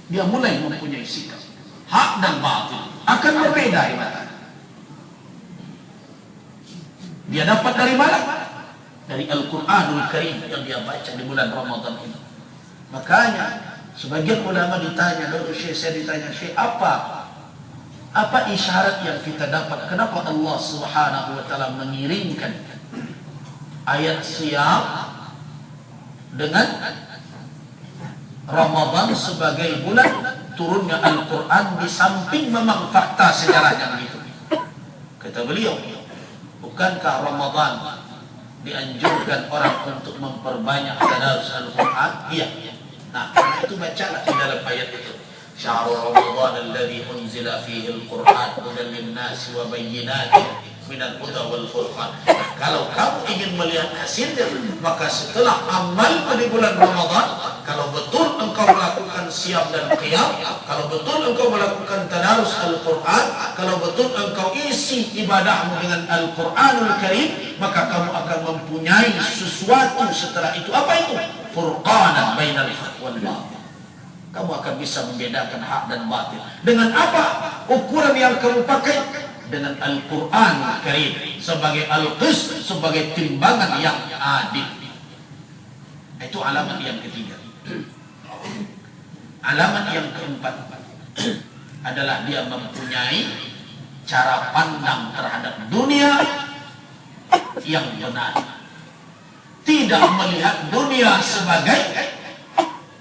S1: Dia mulai mempunyai sikap hak dan batil akan berbeda di mata. Dia dapat dari mana? Dari Al-Quranul Karim yang dia baca di bulan Ramadan ini. Makanya sebagian ulama ditanya, lalu saya ditanya, apa isyarat yang kita dapat? Kenapa Allah Subhanahu wa taala mengiringkan ayat siyam dengan Ramadan sebagai bulan turunnya Al-Quran, di samping memang fakta sejarahnya begitu? Kata beliau, bukankah Ramadan dianjurkan orang untuk memperbanyak tadarus Al-Quran? Iya. Nah, itu bacalah di dalam ayat itu. Syahrul Ramadan alladzi unzila fihi al-Qur'an hudan lin-nasi wa bayyinatin minal huda wal furqan. Kalau kamu ingin melihat hasilnya, maka setelah amal di bulan Ramadan, kalau betul engkau melakukan siyam dan qiyam, kalau betul engkau melakukan tadarus Al-Quran, kalau betul engkau isi ibadahmu dengan Al-Quranul Karim, maka kamu akan mempunyai sesuatu setelah itu. Apa itu? Furqanan bainal haq wal batil. Kamu akan bisa membedakan hak dan batil. Dengan apa? Ukuran yang kamu pakai dengan Al-Quranul Karim sebagai al-qis, sebagai timbangan yang adil. Itu alamat yang ketiga. Alamat yang keempat adalah dia mempunyai cara pandang terhadap dunia yang benar. Tidak melihat dunia sebagai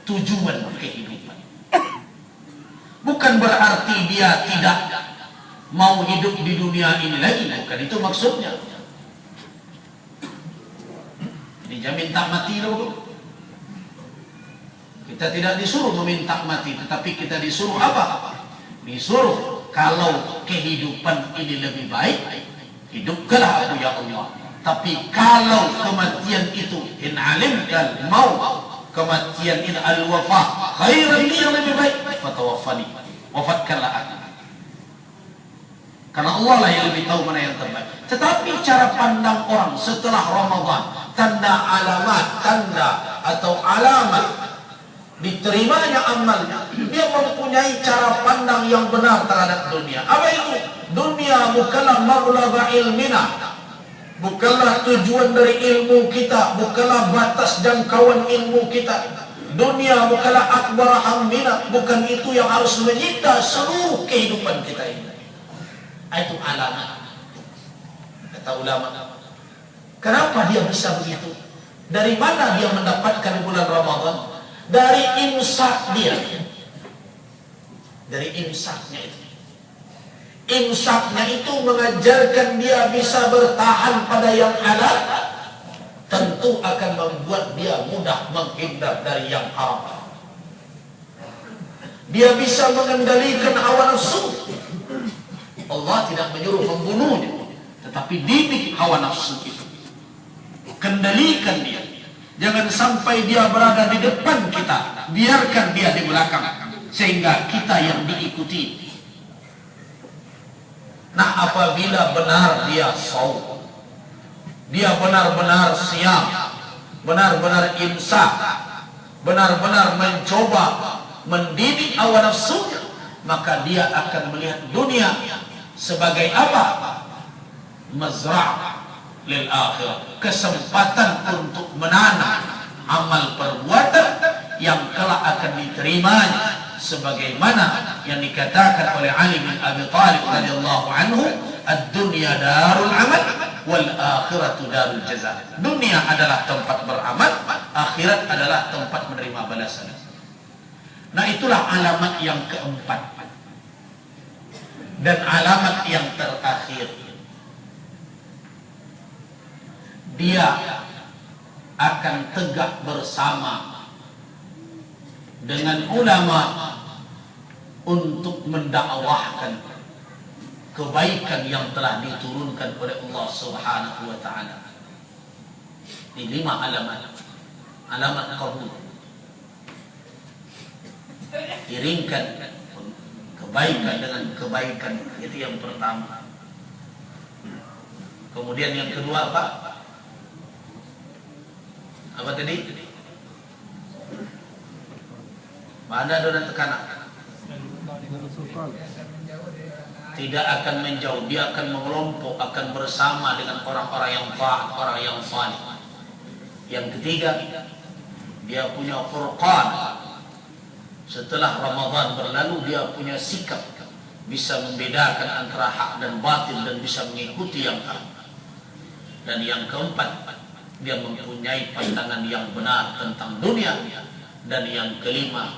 S1: tujuan kehidupan. Bukan berarti dia tidak mau hidup di dunia ini lagi, bukan itu maksudnya. Dijamin tak mati loh. Kita tidak disuruh meminta mati, tetapi kita disuruh apa? Disuruh kalau kehidupan ini lebih baik, hidupkanlah aku ya Allah. Tapi kalau kematian itu in alimtal maut, kematian ini al-wafa khairan li, yang lebih baik, fatawaffani, wafatkanlah aku. Karena Allah lah yang lebih tahu mana yang terbaik. Tetapi cara pandang orang setelah Ramadan, tanda atau alamat diterimanya amalnya, dia mempunyai cara pandang yang benar terhadap dunia. Apa itu? Dunia bukanlah mablagha ilmina, bukanlah tujuan dari ilmu kita, bukanlah batas jangkauan ilmu kita. Dunia bukanlah akbar hammina, bukan itu yang harus menyita seluruh kehidupan kita ini. Itu alamat, kata ulama. Kenapa dia bisa begitu? Dari mana dia mendapatkan bulan Ramadan? Dari imsak dia. Dari imsaknya itu. Imsaknya itu mengajarkan dia bisa bertahan pada yang halal, tentu akan membuat dia mudah menghindar dari yang haram. Dia bisa mengendalikan hawa nafsu. Allah tidak menyuruh membunuhnya, tetapi didik hawa nafsu itu. Kendalikan dia. Jangan sampai dia berada di depan kita, biarkan dia di belakang, sehingga kita yang diikuti. Nah, apabila benar dia shaum, dia benar-benar siap, benar-benar imsak, benar-benar mencoba mendidik hawa nafsunya, maka dia akan melihat dunia sebagai apa? Mazra' lil akhirah, kesempatan untuk menanam amal perbuatan yang kelak akan diterimanya, sebagaimana yang dikatakan oleh Ali bin Abi Thalib radhiyallahu anhu, ad-dunya darul amal wal akhiratu darul jaza. Dunia adalah tempat beramal, akhirat adalah tempat menerima balasan. Nah, itulah alamat yang keempat. Dan alamat yang terakhir, dia akan tegak bersama dengan ulama untuk mendakwahkan kebaikan yang telah diturunkan oleh Allah Subhanahu wa taala. Ini 5 alamat. Alamat qabul. Iringkan kebaikan dengan kebaikan, itu yang pertama. Kemudian yang kedua apa? Apa tadi? Mana dona tekanan? Tidak akan menjauh, dia akan mengelompok, akan bersama dengan orang-orang yang taat, orang yang saleh. Yang ketiga, dia punya furqan. Setelah Ramadan berlalu, dia punya sikap, bisa membedakan antara hak dan batil dan bisa mengikuti yang hak. Dan yang keempat, dia mempunyai pandangan yang benar tentang dunia. Dan yang kelima,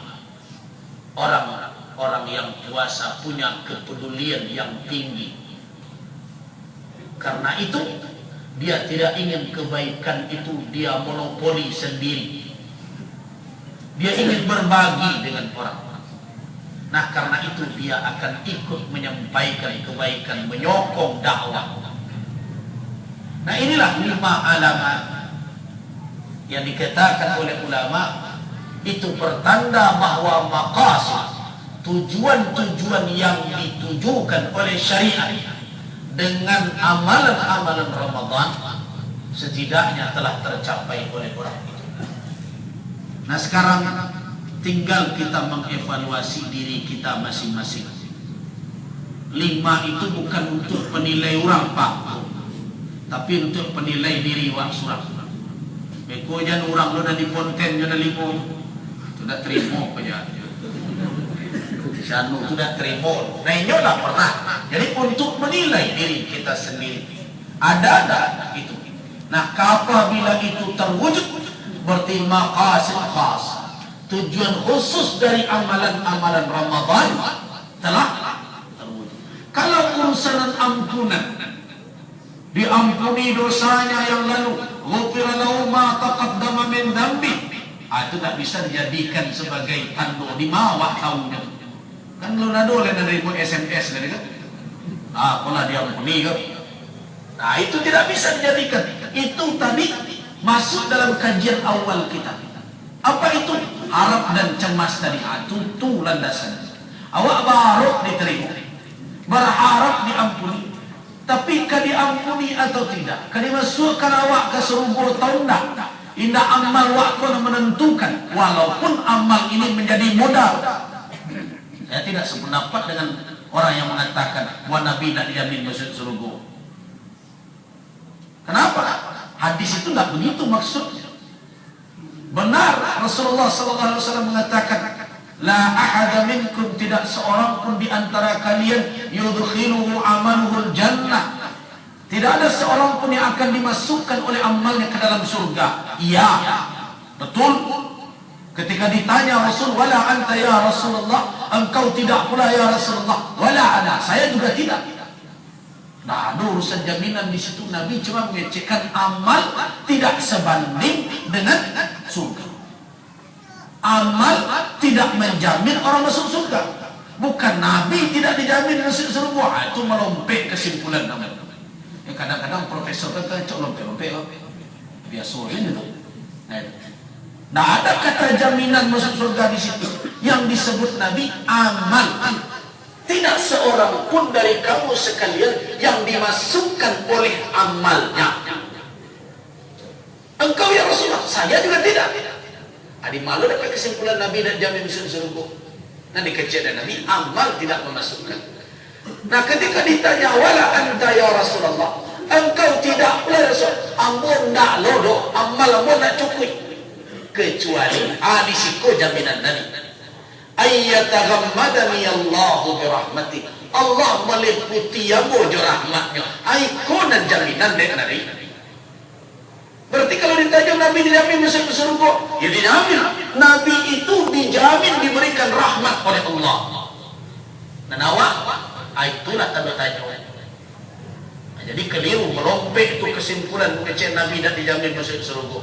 S1: orang yang puasa punya kepedulian yang tinggi. Karena itu dia tidak ingin kebaikan itu dia monopoli sendiri. Dia ingin berbagi dengan orang-orang. Nah, karena itu dia akan ikut menyampaikan kebaikan, menyokong dakwah. Nah, inilah 5 alamat yang dikatakan oleh ulama itu pertanda bahwa maqasid, tujuan-tujuan yang ditujukan oleh syariat dengan amalan-amalan Ramadan setidaknya telah tercapai oleh orang itu. Nah, sekarang tinggal kita mengevaluasi diri kita masing-masing. 5 itu bukan untuk penilai orang, Pak, tapi untuk penilai diri wak surat. Beko jan orang lo dan di ponten jan limo, sudah terima aja. Janu sudah terima. Nah, ini lah pernah. Jadi untuk menilai diri kita sendiri ada itu. Nah, apabila itu terwujud, berarti maqasid khas, tujuan khusus dari amalan-amalan Ramadan telah terwujud. Kalau urusan ampunan, diampuni dosanya yang lalu, ghufira lahu ma taqaddama min dhanbi, itu tak bisa dijadikan sebagai tanda di mawah tahunnya. Kan lu nado oleh dari SMS dari kan, kalau diampuni kan, nah itu tidak bisa dijadikan. Itu tadi masuk dalam kajian awal kita. Apa itu? Harap dan cemas tadi. Itu landasan. Awak berharap diterima, berharap diampuni. Tapi kan diampuni atau tidak? Kan dimasukkan awak ke serubur atau tidak? Indah amal awak pun menentukan. Walaupun amal ini menjadi modal. Saya tidak sependapat dengan orang yang mengatakan wah Nabi tidak dijamin masuk serubur. Kenapa? Hadis itu tidak begitu maksudnya. Benar, Rasulullah SAW mengatakan, la ahada minkum, tidak seorang pun di antara kalian yudkhiluhu amaluhul jannah, tidak ada seorang pun yang akan dimasukkan oleh amalnya ke dalam surga. Iya, betul. Ketika ditanya Rasul, wala anta ya Rasulullah, engkau tidak pula ya Rasulullah, wala ana, saya juga tidak. Nah, ada urusan jaminan di situ. Nabi cuma mengecekkan amal tidak sebanding dengan surga. Amal tidak menjamin orang masuk surga. Bukan Nabi tidak dijamin masuk surga. Itu melompek kesimpulan namanya. Kadang-kadang profesor kan lompek-lompek biasa itu. Nah, ada kata jaminan masuk surga di situ. Yang disebut Nabi amal. Tidak seorang pun dari kamu sekalian yang dimasukkan oleh amalnya. Engkau ya Rasulullah, saya juga tidak. Adi malu dapat kesimpulan Nabi dan jamin masuk surga. Nah, dikecil Nabi, amal tidak memasukkan. Nah, ketika ditanya, wala anta ya Rasulullah, engkau tidak boleh Rasul, amun nak lodo, amal amun nak cukup. Kecuali, disiko jaminan Nabi. Ayyataghammadani Allahu birahmati. Allah meliputi yamu rahmatnya. Aikonan jaminan dari Nabi. Berarti kalau ditanya Nabi dijamin masuk ke surga, ya dijamin. Nabi itu dijamin diberikan rahmat oleh Allah. Nah, awak, itulah tanda tanya. Nah, jadi keliru merompek itu kesimpulan kecil Nabi dan dijamin masuk ke surga.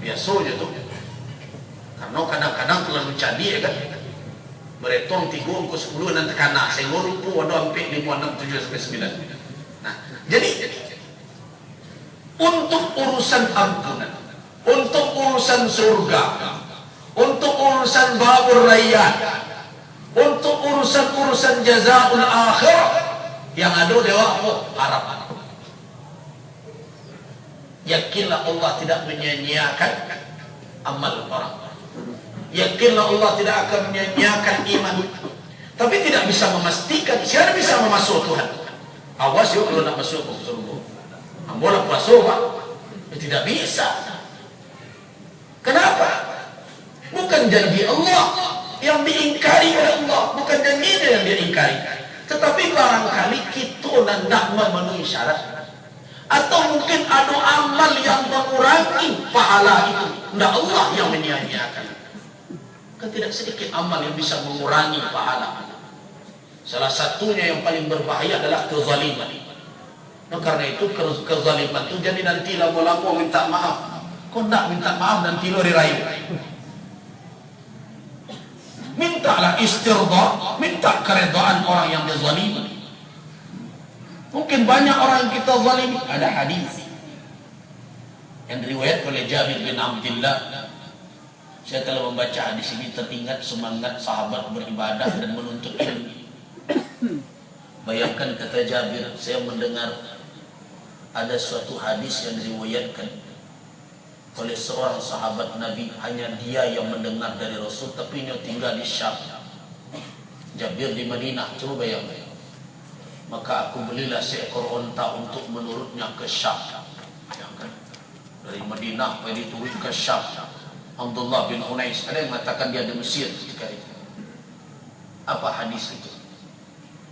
S1: Biasanya tuh. Karena kadang-kadang terlalu cadi, ya kan? Beretong 3 ke 10 nanti kana saya ngurupu ada sampai 5 6 7 sampai 9. Nah, jadi untuk urusan ampunan, untuk urusan surga, untuk urusan babur rayyan, untuk urusan jazaa'ul akhir yang ada dewa harap. Yakinlah Allah tidak menyia-nyiakan amal orang. Yakinlah Allah tidak akan menyia-nyiakan iman. Tapi tidak bisa memastikan siapa bisa memasuk Tuhan. Awas yuk kalau nak masuk ke surga. Ambola puasa Pak, tidak bisa. Kenapa? Bukan janji Allah yang diingkari oleh Allah, bukan janjinya yang dia ingkari. Tetapi barangkali kita tidak memenuhi syarat, atau mungkin ada amal yang mengurangi pahala itu. Tidak Allah yang menyia-nyiakan. Kan tidak sedikit amal yang bisa mengurangi pahala. Salah satunya yang paling berbahaya adalah kezaliman. Nah, karena itu kezaliman itu jadi nanti lama-lama minta maaf. Kau nak minta maaf nanti lo dirayu. Mintalah istirda, minta keredaan orang yang dizalimi. Mungkin banyak orang yang kita zalimi. Ada hadis yang diriwayat oleh Jabir bin Abdullah. Saya telah membaca hadis ini teringat semangat sahabat beribadah dan menuntut ilmu. Bayangkan kata Jabir, saya mendengar ada suatu hadis yang diriwayatkan oleh seorang sahabat Nabi, hanya dia yang mendengar dari Rasul, tapi dia tinggal di Syam. Jabir di Madinah, coba bayangkan. Maka aku belilah seekor unta untuk menurutnya ke Syam. Bayangkan, dari Madinah pergi turun ke Syam. Abdullah bin Unais, ada yang mengatakan dia di Mesir ketika itu. Apa hadis itu?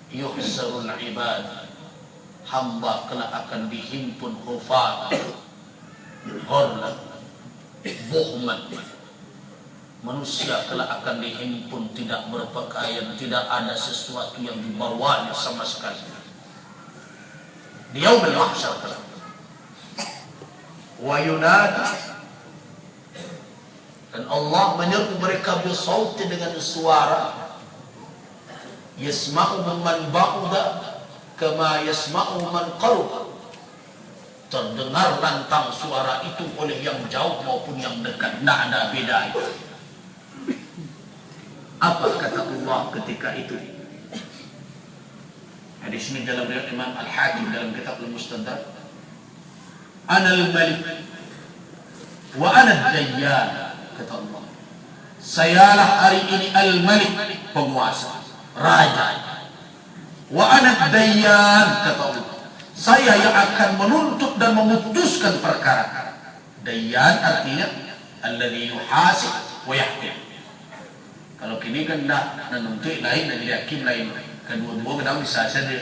S1: Yuhsarul ibad, hamba kelak akan dihimpun hufat, ghurlan, buhman. Manusia kelak akan dihimpun tidak berpakaian, tidak ada sesuatu yang dibawanya sama sekali. Di yaumil mahsyar kelak. Wa yunadi, dan Allah menyeru mereka bisauti dengan suara. Yasma'u man ba'uda kama yasma'u man qarub. Terdengar lantang suara itu oleh yang jauh maupun yang dekat, tidak ada beda. Apa kata Allah ketika itu? Hadis ini dalam riwayat Imam Al-Hakim dalam kitab Al-Mustadrak. Anal Malik wa ana ad-Dayyan, kata Allah. Sayalah hari ini Al-Malik, penguasa, raja. Wa ana ad-Dayyan, kata Allah. Saya yang akan menuntut dan memutuskan perkara. Dayyan artinya alladhi yuhasib wa yahkum. Kalau kini kan dah menuntut lain dan jadi hakim lain. Kedua-dua kadang bisa saja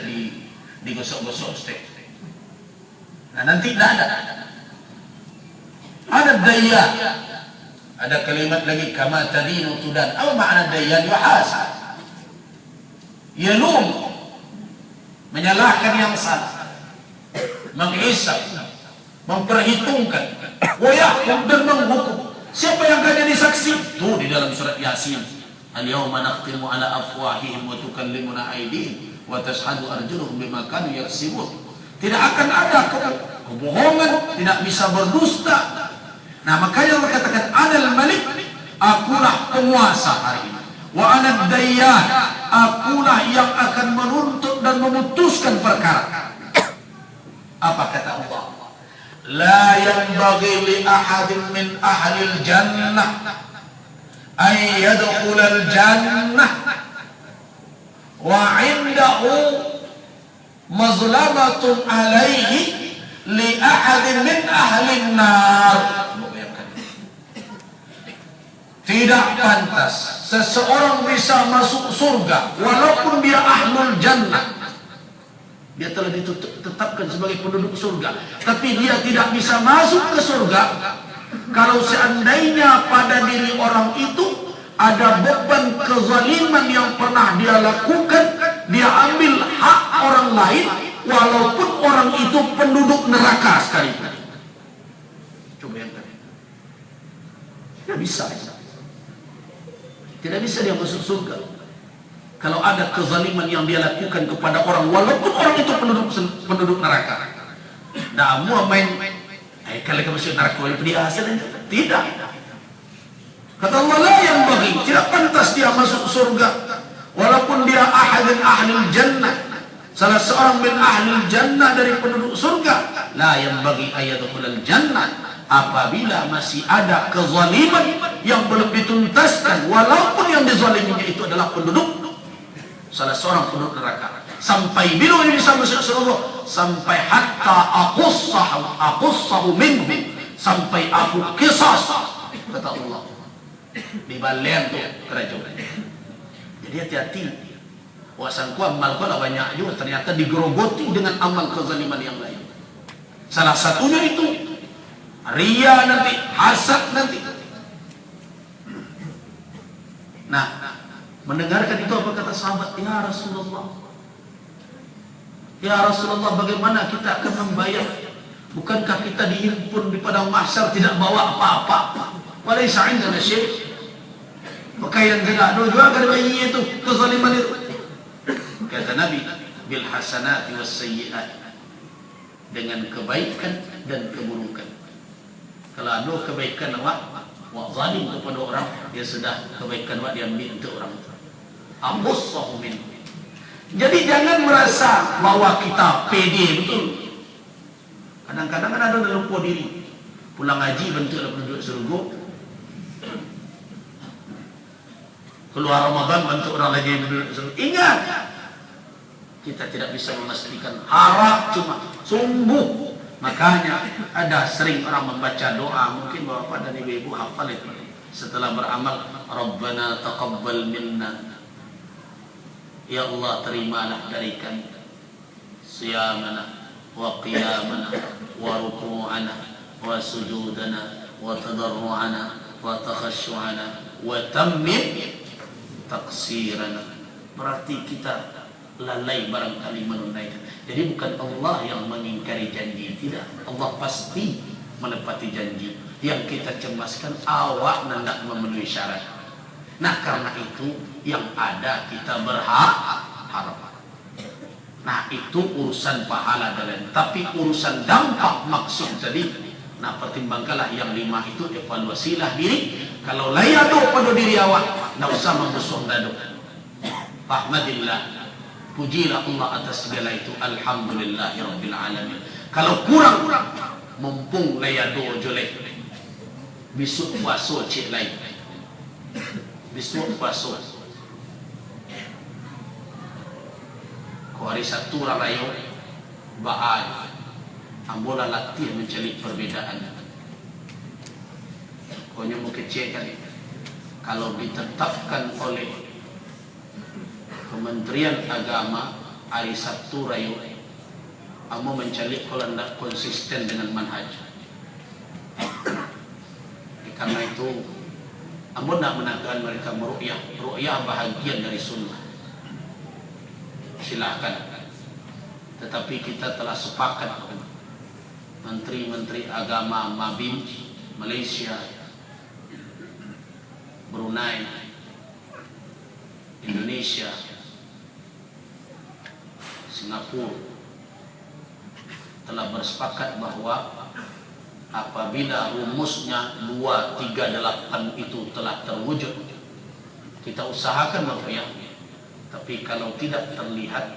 S1: digosok-gosok stek. Nah, nanti dah ada. Ada dayyan. Ada kalimat lagi kama tadinu tudan. Apa makna dayyan? Yuhasib. Yalum, menyalahkan yang salah, menghisap, memperhitungkan, wayahkum, dan menghukum. Siapa yang akan jadi saksi? Itu di dalam surat Yasin. Al-yawma nakhtimu ala afwahihim wa tukallimuna aydihim wa tashhadu arjuluhum bima kanu yaksibun. Tidak akan ada kebohongan, tidak bisa berdusta. Nah, makanya Allah katakan Anal Malik, akulah penguasa hari ini. Wa anad dayyan, akulah yang akan menuntut dan memutuskan perkara. Apa kata Allah? La yanbaghi li ahadin min ahlil jannah ay yadkhulal jannah wa indahu mazlamatun alaihi li ahadin min ahlin nar. Tidak pantas seseorang bisa masuk surga walaupun dia ahlul jannah. Dia telah ditetapkan sebagai penduduk surga, tapi dia tidak bisa masuk ke surga kalau seandainya pada diri orang itu ada beban kezaliman yang pernah dia lakukan. Dia ambil hak orang lain walaupun orang itu penduduk neraka sekalipun. Coba yang tadi. Tidak bisa. Tidak bisa dia masuk surga kalau ada kezaliman yang dia lakukan kepada orang walaupun orang itu penduduk neraka. Nah, mau main kalau kamu masuk neraka walaupun dia asal tidak. Kata Allah, la yang bagi, tidak pantas dia masuk surga walaupun dia ahadin ahlil jannah, salah seorang min ahlil jannah dari penduduk surga. La yang bagi ayadkhulal jannah, apabila masih ada kezaliman yang belum dituntaskan walaupun yang dizaliminya itu adalah penduduk, salah seorang penduduk neraka. Sampai bila dia bisa masuk surga? Sampai hatta aqussahu minhu, sampai aku kisas, kata Allah, dibalen tuh kerajaan. Jadi hati-hati. Wasanku amal kau banyak juga ternyata digerogoti dengan amal kezaliman yang lain. Salah satunya itu ria nanti, hasad nanti. Nah, mendengarkan itu apa kata sahabat? Ya Rasulullah, bagaimana kita akan membayar? Bukankah kita dihimpun di padang mahsyar tidak bawa apa-apa? Walaysa indana syai'. Pakaian tidak ada juga kada bayi itu kezaliman itu. Kata Nabi, bil hasanati was sayyi'at, dengan kebaikan dan keburukan. Kalau ada kebaikan awak zalim kepada orang, dia sudah kebaikan awak diambil untuk orang itu. Ambussahu min. Jadi jangan merasa bahwa kita pede betul. Kadang-kadang kan ada yang lupa diri. Pulang haji bentuklah penduduk surga. Keluar Ramadan bentuk orang lagi penduduk surga. Ingat, kita tidak bisa memastikan, harap cuma sungguh. Makanya ada sering orang membaca doa, mungkin bapak dan ibu hafal itu setelah beramal, Rabbana taqabbal minna, ya Allah terimalah dari kami siyamana wa qiyamana wa ruku'ana wa sujudana wa tadarru'ana wa takhashu'ana wa tammim taksirana. Berarti kita lalai barangkali menunaikan. Jadi bukan Allah yang mengingkari janji, tidak. Allah pasti menepati janji. Yang kita cemaskan awak hendak memenuhi syarat. Nah, karena itu yang ada kita berharap. Nah, itu urusan pahala dan lain. Tapi urusan dampak maksud tadi, nah pertimbangkanlah yang 5 itu, evaluasilah diri. Kalau layado pada diri awak, tidak usah membusung dadu. Ahmadillah, pujilah Allah atas segala itu. Alhamdulillahirabbil alamin. Kalau kurang, mumpung layado jelek, besok puasa cik lain. Besok puasa. Kau hari satu rayo baal, ambola latih mencari perbedaan. Kau nyamuk kecil kan? Kalau ditetapkan oleh Kementerian Agama hari Sabtu rayo, kamu mencari kalau tidak konsisten dengan manhaj. Karena itu, kamu tidak menakan mereka meru'yah. Ru'yah bahagian dari sunnah. Silahkan. Tetapi kita telah sepakat, menteri-menteri agama Mabim, Malaysia, Brunei, Indonesia, Singapura, telah bersepakat bahwa apabila rumusnya 238 itu telah terwujud, kita usahakan ru'yah. Tapi kalau tidak terlihat,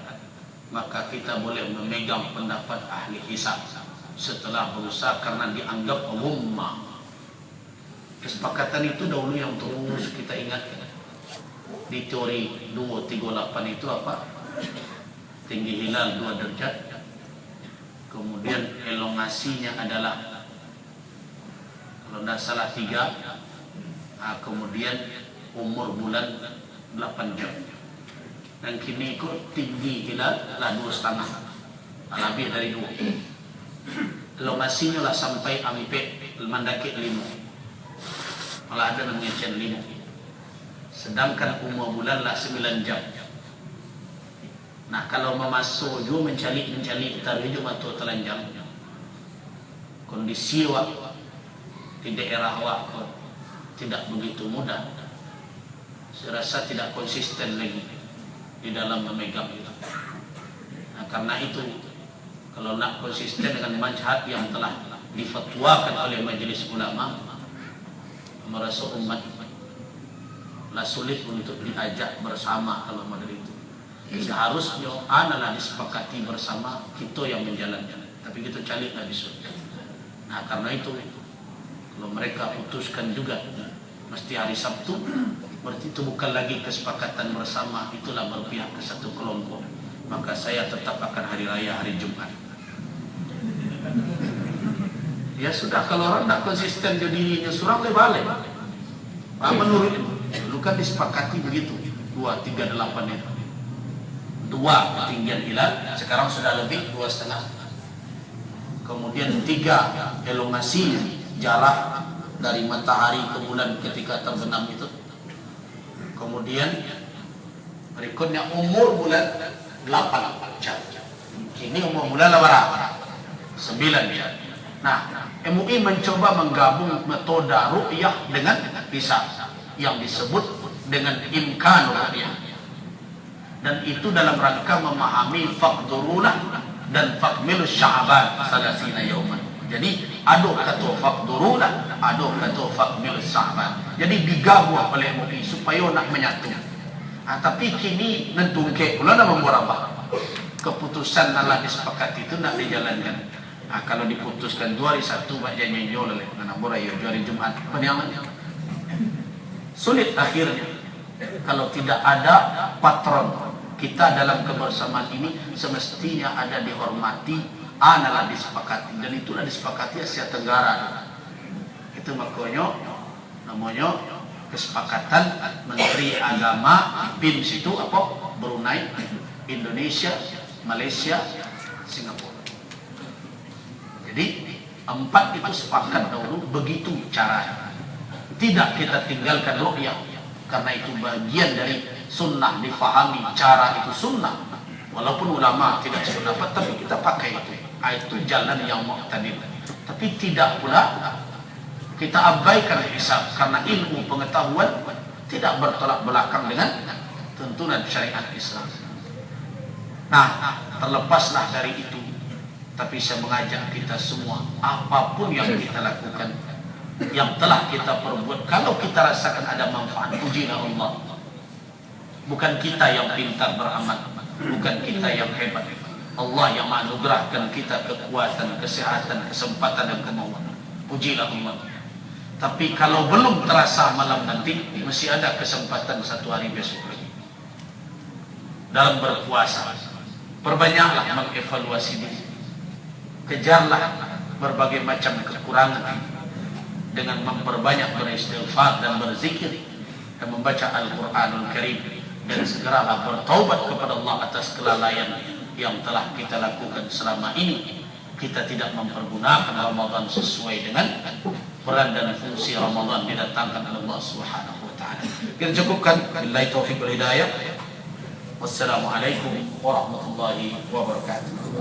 S1: maka kita boleh memegang pendapat ahli hisab setelah berusaha, karena dianggap umumah. Kesepakatan itu dahulu yang terus kita ingatkan. Di teori 238 itu apa? Tinggi hilal 2 derajat. Kemudian elongasinya adalah kalau tidak salah 3. Kemudian umur bulan 8 jam. Dan kini ikut tinggi hilal lah 2,5, lebih dari 2. Elongasinya lah sampai mendaki 5. Malah ada namanya 5. Sedangkan umur bulan lah 9 jam. Nah, kalau memasuk juga mencari tarikh atau telanjang, kondisi di daerah tidak begitu mudah. Saya rasa tidak konsisten lagi di dalam memegang itu. Nah, karena itu kalau nak konsisten dengan manhaj yang telah difatwakan oleh majelis ulama, merasa umat lah sulit untuk diajak bersama kalau model itu. Seharusnya adalah disepakati bersama kita yang menjalankan, tapi kita cari nggak bisa. Nah, karena itu kalau mereka putuskan juga mesti hari Sabtu, berarti itu bukan lagi kesepakatan bersama, itulah berpihak ke satu kelompok. Maka saya tetap akan hari raya hari Jumat. Ya sudah, kalau orang tak konsisten jadi surang le balik. Menurut dulu kan disepakati begitu, 238 itu. 2 ketinggian hilal, sekarang sudah lebih 2,5. Kemudian 3 elongasi jarak dari matahari ke bulan ketika terbenam itu. Kemudian berikutnya umur bulan 8 jam. Ini umur bulan berapa? 9 jam. Nah, MUI mencoba menggabung metode ru'yah dengan hisab yang disebut dengan imkan ru'yah. Dan itu dalam rangka memahami faqdurulah dan faqmilu sya'ban salasina yauman. Jadi ada kata faqdurulah, ada kata faqmilu sya'ban. Jadi digabung oleh MUI supaya nak menyatu. Tapi kini nentungke pula nak memborabah. Keputusan nalah disepakati itu nak dijalankan. Kalau diputuskan 2 hari 1 baca nyanyo oleh nambora ya hari Jumat. Apa sulit akhirnya kalau tidak ada patron. Kita dalam kebersamaan ini semestinya ada dihormati, adalah disepakati, dan itulah disepakati Asia Tenggara. Itu makanya namanya kesepakatan Menteri Agama BIM situ apa? Brunei, Indonesia, Malaysia, Singapura. Jadi 4 itu sepakat dahulu begitu caranya. Tidak kita tinggalkan ru'yah, karena itu bagian dari sunnah, difahami cara itu sunnah. Walaupun ulama tidak sependapat, tapi kita pakai itu. Itu jalan yang mu'tadil. Tapi tidak pula kita abaikan hisab, karena ilmu pengetahuan tidak bertolak belakang dengan tuntunan syariat Islam. Nah, terlepaslah dari itu. Tapi saya mengajak kita semua, apapun yang kita lakukan, yang telah kita perbuat, kalau kita rasakan ada manfaat, pujilah Allah. Bukan kita yang pintar beramal, bukan kita yang hebat, Allah yang menganugerahkan kita kekuatan, kesehatan, kesempatan dan kemauan. Pujilah Allah. Tapi kalau belum terasa malam nanti, masih ada kesempatan 1 hari besok lagi. Dalam berpuasa, perbanyaklah mengevaluasi diri. Kejarlah berbagai macam kekurangan dengan memperbanyak beristighfar dan berzikir dan membaca Al-Quranul Karim, dan segeralah bertaubat kepada Allah atas kelalaian yang telah kita lakukan selama ini. Kita tidak mempergunakan Ramadan sesuai dengan peran dan fungsi Ramadan didatangkan oleh Allah Subhanahu wa taala. Kita cukupkan. Billahi taufiq wal hidayah. Wassalamualaikum warahmatullahi wabarakatuh.